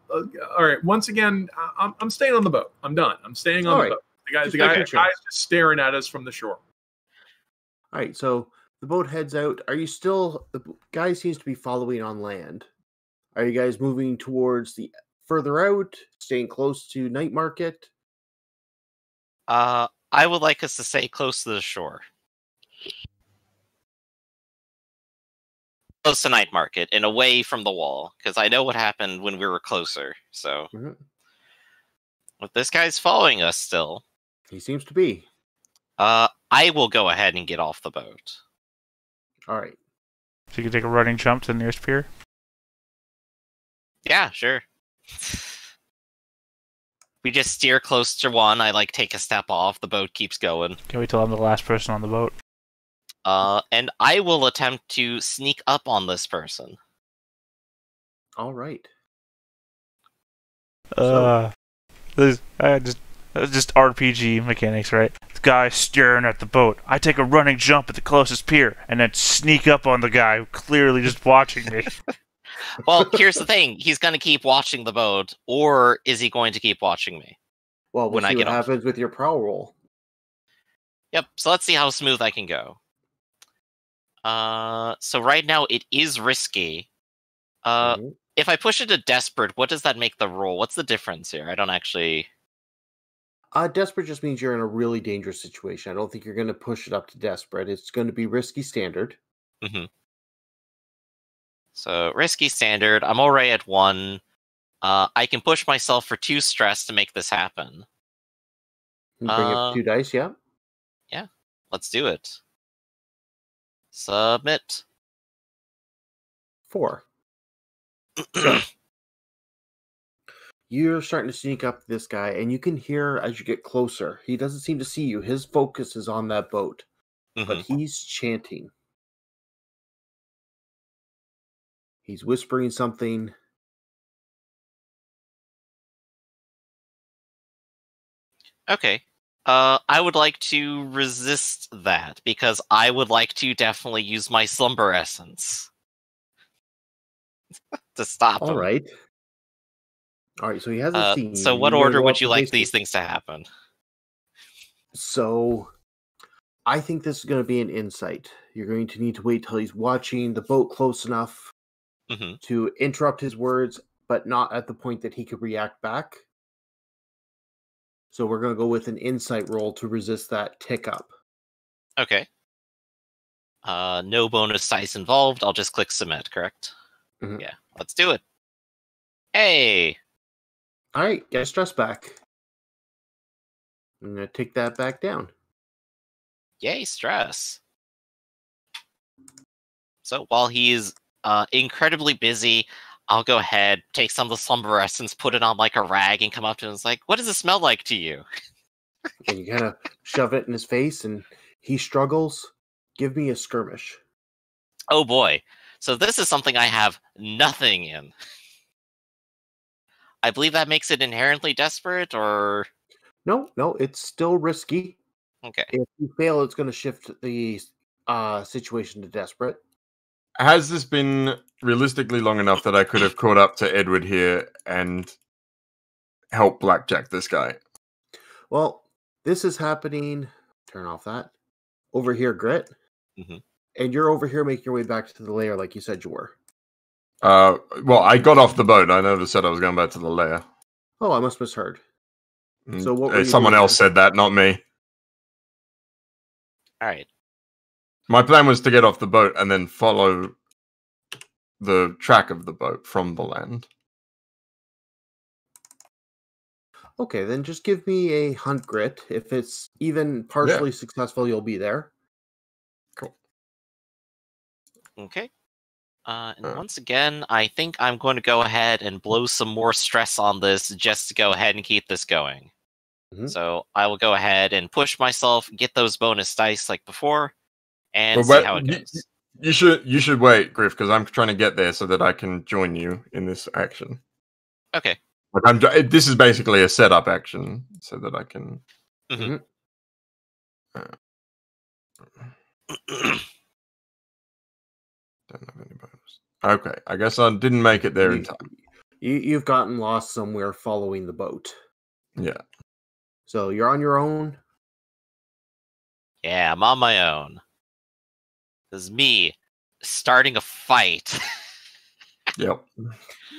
all right. Once again, I'm staying on the boat. I'm done. I'm staying on the boat. The guy's just staring at us from the shore. All right. So the boat heads out. Are you still? The guy seems to be following on land. Are you guys moving towards the further out, staying close to Night Market? I would like us to stay close to the shore. Close to Night Market and away from the wall, because I know what happened when we were closer. So, if this guy's following us still, he seems to be. I will go ahead and get off the boat. All right. So you can take a running jump to the nearest pier. Yeah, sure. We just steer close to one. I take a step off. The boat keeps going. Can we tell I'm the last person on the boat? And I will attempt to sneak up on this person. All right. Just RPG mechanics, right? The guy staring at the boat. I take a running jump at the closest pier and then sneak up on the guy who clearly just watching me. Well, here's the thing. He's going to keep watching the boat, or is he going to keep watching me? Well, we'll see what happens with your prowl roll. Yep, so let's see how smooth I can go. So right now it is risky. If I push it to desperate, what does that make the roll? What's the difference here? I don't actually... Desperate just means you're in a really dangerous situation. I don't think you're going to push it up to desperate. It's going to be risky standard. So, risky standard. I'm already at 1. I can push myself for 2 stress to make this happen. Bring up 2 dice, yeah? Yeah, let's do it. Submit. 4. So, you're starting to sneak up this guy, and you can hear as you get closer. He doesn't seem to see you. His focus is on that boat. But he's chanting. He's whispering something. Okay. I would like to resist that, because I would like to definitely use my slumber essence to stop him. All right, so he hasn't seen you. So what order would you like these things to happen? So, I think this is going to be an insight. You're going to need to wait till he's watching the boat close enough to interrupt his words, but not at the point that he could react back. So we're going to go with an insight roll to resist that tick up. Okay. No bonus dice involved. I'll just click submit, correct? Yeah, let's do it. Hey! Alright, get stress back. I'm going to take that back down. Yay, stress. So while he's incredibly busy, I'll go ahead, take some of the slumber essence, put it on like a rag, and come up to him and it's like, what does it smell like to you? And you kind of shove it in his face, and he struggles. Give me a skirmish. Oh boy. So this is something I have nothing in. I believe that makes it inherently desperate, or... No, it's still risky. Okay. If you fail, it's going to shift the situation to desperate. Has this been realistically long enough that I could have caught up to Edward here and help blackjack this guy? Well, this is happening. Turn off that. Over here, Grit. And you're over here making your way back to the lair like you said you were. Well, I got off the boat. I never said I was going back to the lair. Oh, I must have misheard. So what were you someone doing else then? said that, not me. Alright. My plan was to get off the boat and then follow the track of the boat from the land. Okay, then just give me a hunt grit. If it's even partially successful, you'll be there. Cool. Okay. And once again, I think I'm going to go ahead and blow some more stress on this just to go ahead and keep this going. Mhm. So I will go ahead and push myself, get those bonus dice like before, and Well, see wait, how it goes. You should wait, Griff, because I'm trying to get there so that I can join you in this action. Okay. Like this is basically a setup action so that I can. Mhm. Don't have any bonus. Okay, I guess I didn't make it there in time. You've gotten lost somewhere following the boat. Yeah. So you're on your own. Yeah, I'm on my own. This is me starting a fight. Yep.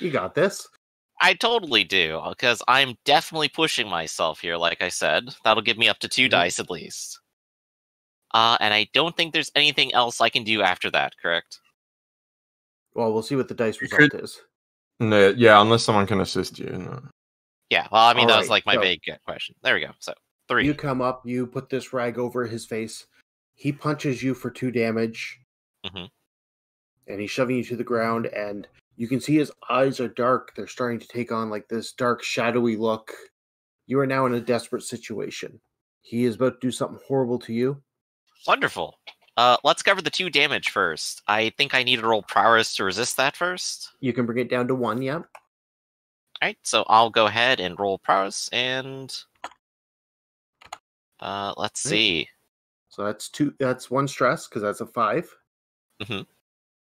You got this. I totally do, because I'm definitely pushing myself here, like I said. That'll give me up to 2 dice at least. And I don't think there's anything else I can do after that, correct? Well, we'll see what the dice result is. No, yeah, unless someone can assist you. No. Yeah, well, I mean, that was Alright, like my so- big question. There we go. So, 3. You come up, you put this rag over his face. He punches you for 2 damage. Mhm. And he's shoving you to the ground, and you can see his eyes are dark. They're starting to take on like this dark, shadowy look. You are now in a desperate situation. He is about to do something horrible to you. Wonderful. Let's cover the 2 damage first. I think I need to roll prowess to resist that first. You can bring it down to 1, yeah. Alright, so I'll go ahead and roll prowess, and let's see. So that's 2. That's 1 stress because that's a 5. Mhm.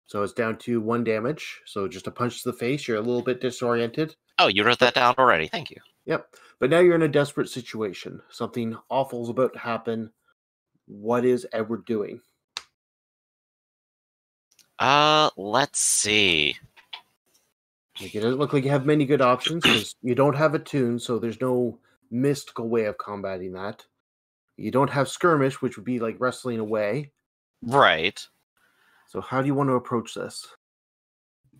So it's down to 1 damage. So just a punch to the face. You're a little bit disoriented. Oh, you wrote that down already. Thank you. Yep. But now you're in a desperate situation. Something awful is about to happen. What is Edward doing? Let's see. Like, it doesn't look like you have many good options because you don't have a tune, so there's no mystical way of combating that. You don't have skirmish, which would be like wrestling away. Right. So how do you want to approach this?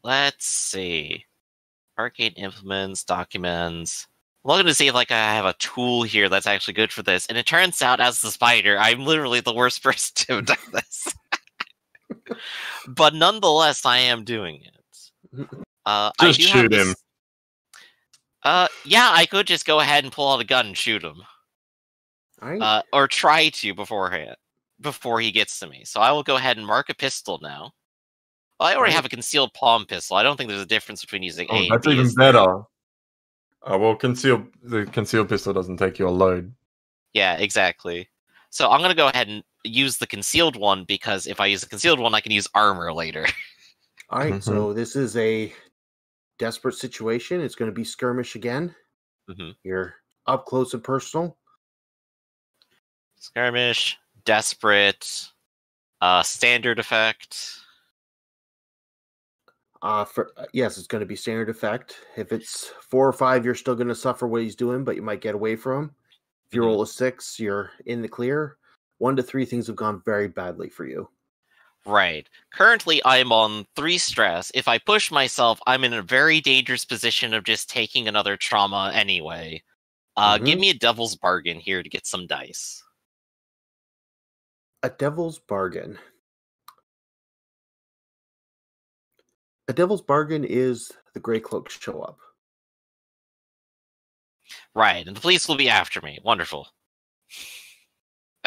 Let's see. Arcade implements, documents. I'm looking to see if I have a tool here that's actually good for this. And it turns out, as the spider, I'm literally the worst person to have done this. But nonetheless, I am doing it. Just shoot him. Yeah, I could just go ahead and pull out a gun and shoot him. All right. Or try to beforehand, before he gets to me. So I will go ahead and mark a pistol now. Well, I already have a concealed palm pistol. I don't think there's a difference between using A and That's B, even is there? better. Well, the concealed pistol doesn't take your load. Yeah, exactly. So I'm going to go ahead and use the concealed one, because if I use the concealed one, I can use armor later. All right. So this is a desperate situation. It's going to be skirmish again. Mhm. You're up close and personal. Skirmish, desperate, standard effect. Yes, it's going to be standard effect. If it's 4 or 5, you're still going to suffer what he's doing, but you might get away from him. If you roll a 6, you're in the clear. 1 to 3 things have gone very badly for you. Right. Currently, I'm on 3 stress. If I push myself, I'm in a very dangerous position of just taking another trauma anyway. Give me a devil's bargain here to get some dice. A devil's bargain. A devil's bargain is the Grey Cloaks show up. Right, and the police will be after me. Wonderful.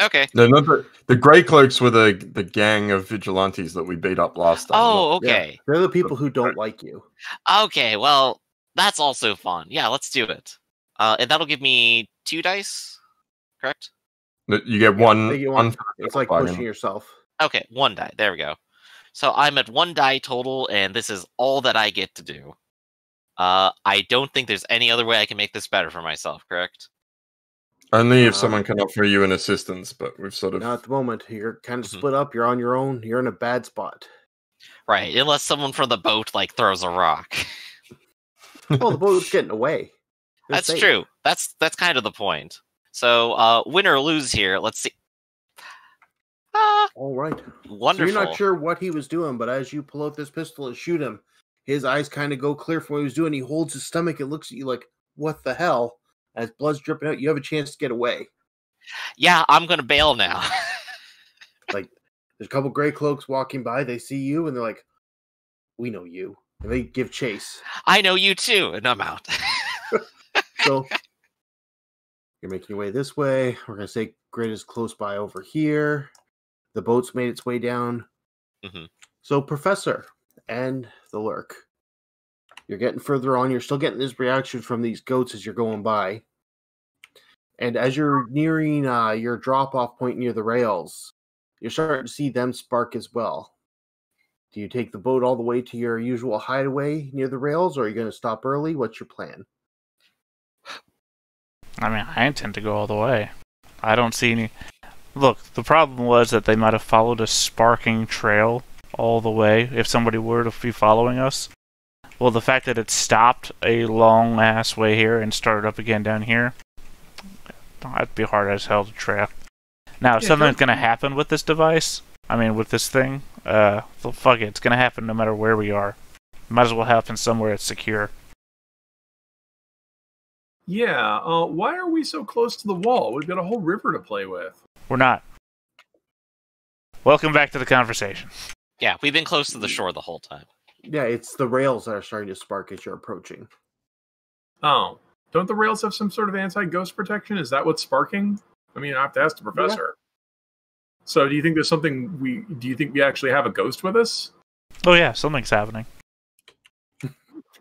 Okay. No, not the Grey Cloaks were the gang of vigilantes that we beat up last time. Oh, Yeah, okay. they're the people who don't like you. Okay, well, that's also fun. Yeah, let's do it. And that'll give me 2 dice, correct? You get one. You one want- for the It's like bargain. pushing yourself. Okay, 1 die. There we go. So I'm at 1 die total, and this is all that I get to do. I don't think there's any other way I can make this better for myself, correct? Only if someone can offer you an assistance, but we've sort of. Now at the moment, you're kind of Mhm. split up. You're on your own. You're in a bad spot. Right, unless someone from the boat, like, throws a rock. Oh, the boat's getting away. They're That's safe. true. That's kind of the point. So, win or lose here. Let's see. All right. Wonderful. So you're not sure what he was doing, but as you pull out this pistol and shoot him, his eyes kind of go clear from what he was doing. He holds his stomach and looks at you like, what the hell? As blood's dripping out, you have a chance to get away. Yeah, I'm gonna bail now. There's a couple gray cloaks walking by. They see you, and they're like, "We know you," and they give chase. I know you too, and I'm out. So you're making your way this way. We're gonna say grid is close by over here. The boat's made its way down. Mm-hmm. So Professor and the Lurk, you're getting further on. You're still getting this reaction from these goats as you're going by. And as you're nearing your drop-off point near the rails, you're starting to see them spark as well. Do you take the boat all the way to your usual hideaway near the rails, or are you going to stop early? What's your plan? I mean, I intend to go all the way. I don't see any... Look, the problem was that they might have followed a sparking trail all the way if somebody were to be following us. Well, the fact that it stopped a long-ass way here and started up again down here, that'd be hard as hell to track. Now, if something's going to happen with this device, I mean, with this thing, fuck it, it's going to happen no matter where we are. Might as well happen somewhere it's secure. Yeah, why are we so close to the wall? We've got a whole river to play with. We're not. Welcome back to the conversation. Yeah, we've been close to the shore the whole time. Yeah, it's the rails that are starting to spark as you're approaching. Oh, don't the rails have some sort of anti-ghost protection? Is that what's sparking? I mean, I have to ask the professor. Yeah. So do you think there's something do you think we actually have a ghost with us? Oh yeah, something's happening.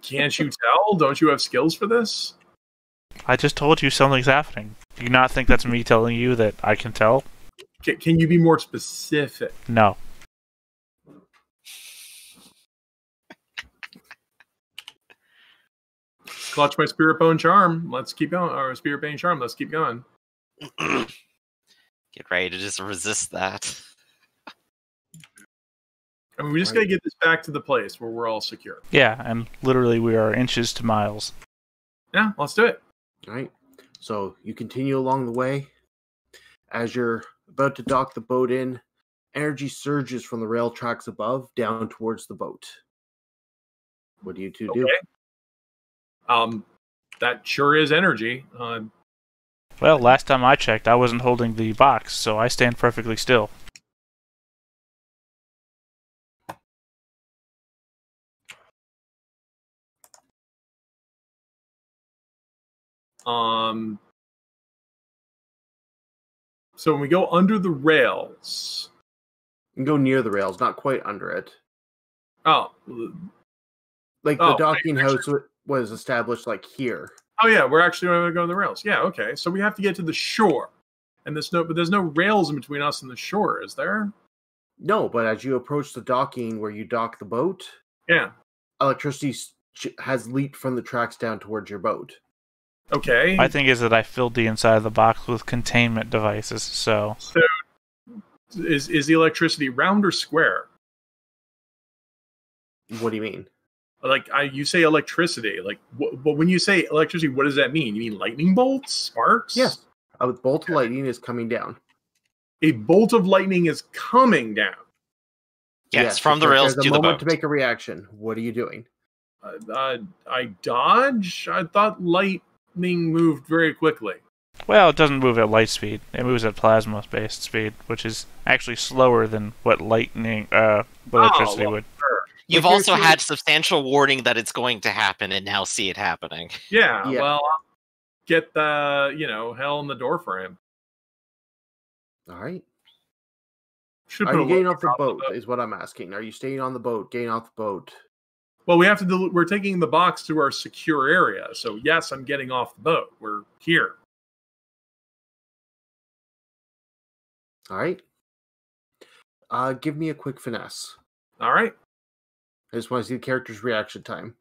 Can't you tell? Don't you have skills for this? I just told you something's happening. Do you not think that's me telling you that I can tell? Can you be more specific? No. Clutch my spirit bone charm. Let's keep going. Or spirit bane charm. Let's keep going. Get ready to just resist that. I mean, we just got to get this back to the place where we're all secure. Yeah, and literally we are inches to miles. Yeah, let's do it. All right. So you continue along the way. As you're about to dock the boat in, energy surges from the rail tracks above down towards the boat. What do you two do? That sure is energy. Well, last time I checked, I wasn't holding the box, so I stand perfectly still. So when we go under the rails... You can go near the rails, not quite under it. Oh. Like the docking house was established like here. Oh yeah, we're actually going to go to the rails. Yeah, okay. So we have to get to the shore. And there's no rails in between us and the shore, is there? No, but as you approach the docking where you dock the boat, yeah, electricity has leaped from the tracks down towards your boat. Okay. My thing is that I filled the inside of the box with containment devices, so is the electricity round or square? What do you mean? Like you say electricity, like but when you say electricity, what does that mean? You mean lightning bolts, sparks? Yes. A bolt of lightning is coming down. A bolt of lightning is coming down. Yes, from the rails to the boat. To make a reaction. What are you doing? I dodge. I thought lightning moved very quickly. Well, it doesn't move at light speed. It moves at plasma-based speed, which is actually slower than what electricity would. Sure. You've also had substantial warning that it's going to happen, and now see it happening. Yeah. Well, get the hell in the door for him. All right. Are you getting off the boat? Is what I'm asking. Are you staying on the boat? Getting off the boat? Well, we have to. We're taking the box to our secure area. So yes, I'm getting off the boat. We're here. All right. Give me a quick finesse. All right. I just want to see the character's reaction time.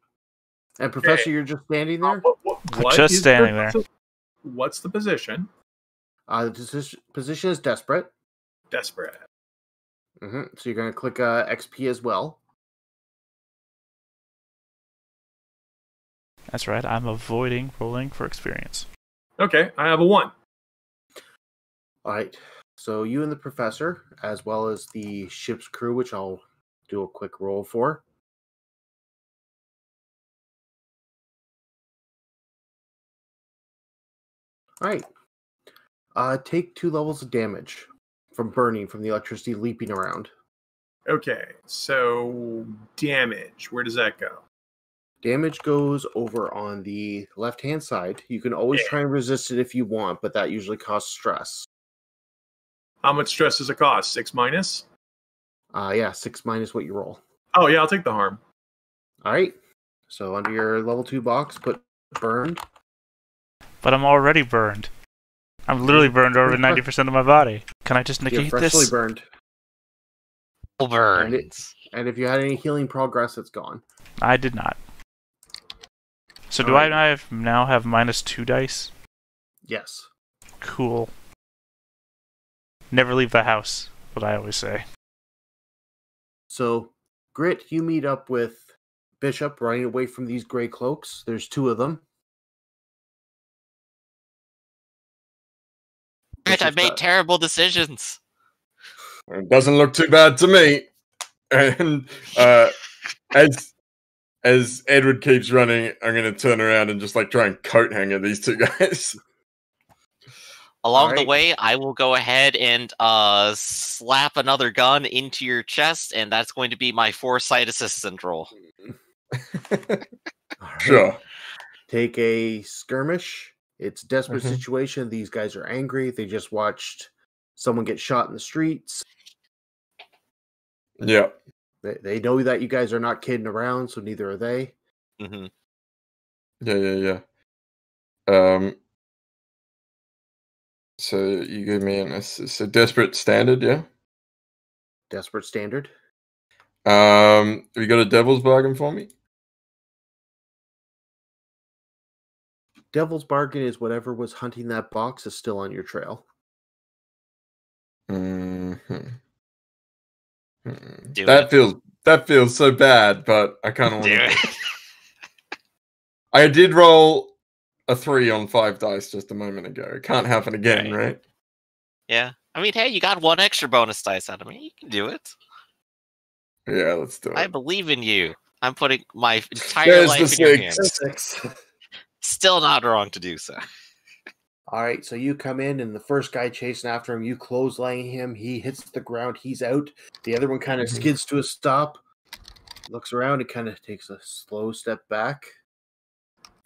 And Professor, you're just standing there? Just standing there. What's the position? The position is desperate. Desperate. Mm-hmm. So you're going to click XP as well. That's right. I'm avoiding rolling for experience. Okay, I have a 1. All right. So you and the Professor, as well as the ship's crew, which I'll do a quick roll for. All right. Take 2 levels of damage from burning, from the electricity leaping around. Okay, so damage. Where does that go? Damage goes over on the left-hand side. You can always try and resist it if you want, but that usually costs stress. How much stress does it cost? 6 minus? Yeah, 6 minus what you roll. Oh, yeah, I'll take the harm. All right. So under your level 2 box, put burned. But I'm already burned. I'm literally burned over 90% of my body. Can I just You're negate freshly this? burned. Burns. And if you had any healing progress, it's gone. I did not. So do Alright. I now have -2 dice? Yes. Cool. Never leave the house, what I always say. So, Grit, you meet up with Bishop running away from these gray cloaks. There's 2 of them. Grit, I've made terrible decisions. It doesn't look too bad to me. And as Edward keeps running, I'm going to turn around and just like try and coat hanger these 2 guys. Along the Alright. way, I will go ahead and slap another gun into your chest, and that's going to be my foresight assistant roll. All right. Sure. Take a skirmish. It's a desperate Mhm. situation. These guys are angry. They just watched someone get shot in the streets. Yeah. They know that you guys are not kidding around, so neither are they. Hmm. Yeah. So you give me it's a desperate standard, yeah? Desperate standard. Have you got a devil's bargain for me? Devil's bargain is whatever was hunting that box is still on your trail. Mm-hmm. Do That feels so bad, but I kind of Do want it. to. I did roll a 3 on 5 dice just a moment ago. It can't happen again, right? Yeah. I mean, hey, you got 1 extra bonus dice out of me. You can do it. Yeah, let's do it. I believe in you. I'm putting my entire There's life the in your 6. hands. 6. Still not wrong to do so. All right, so you come in, and the first guy chasing after him, you clothesline him. He hits the ground. He's out. The other one kind of skids to a stop, looks around, and kind of takes a slow step back.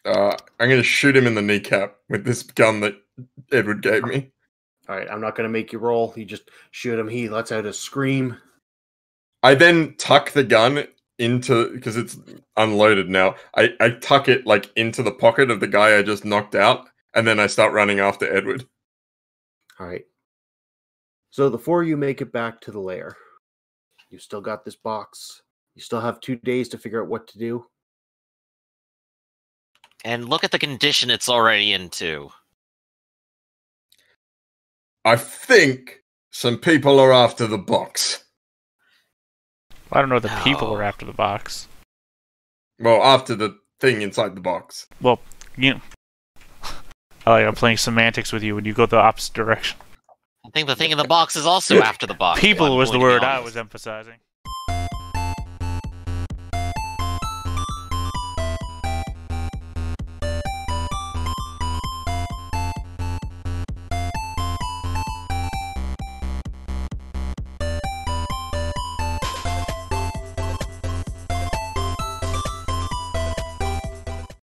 I'm going to shoot him in the kneecap with this gun that Edward gave me. All right, I'm not going to make you roll. You just shoot him. He lets out a scream. I then tuck the gun into, because it's unloaded now, I tuck it like into the pocket of the guy I just knocked out, and then I start running after Edward. All right. So the 4 of you make it back to the lair. You've still got this box. You still have 2 days to figure out what to do. And look at the condition it's already into. I think some people are after the box. I don't know if the people No. are after the box. Well, after the thing inside the box. Well, you know, I'm playing semantics with you when you go the opposite direction. I think the thing in the box is also after the box. People I'm was the going to be word I honest. was emphasizing.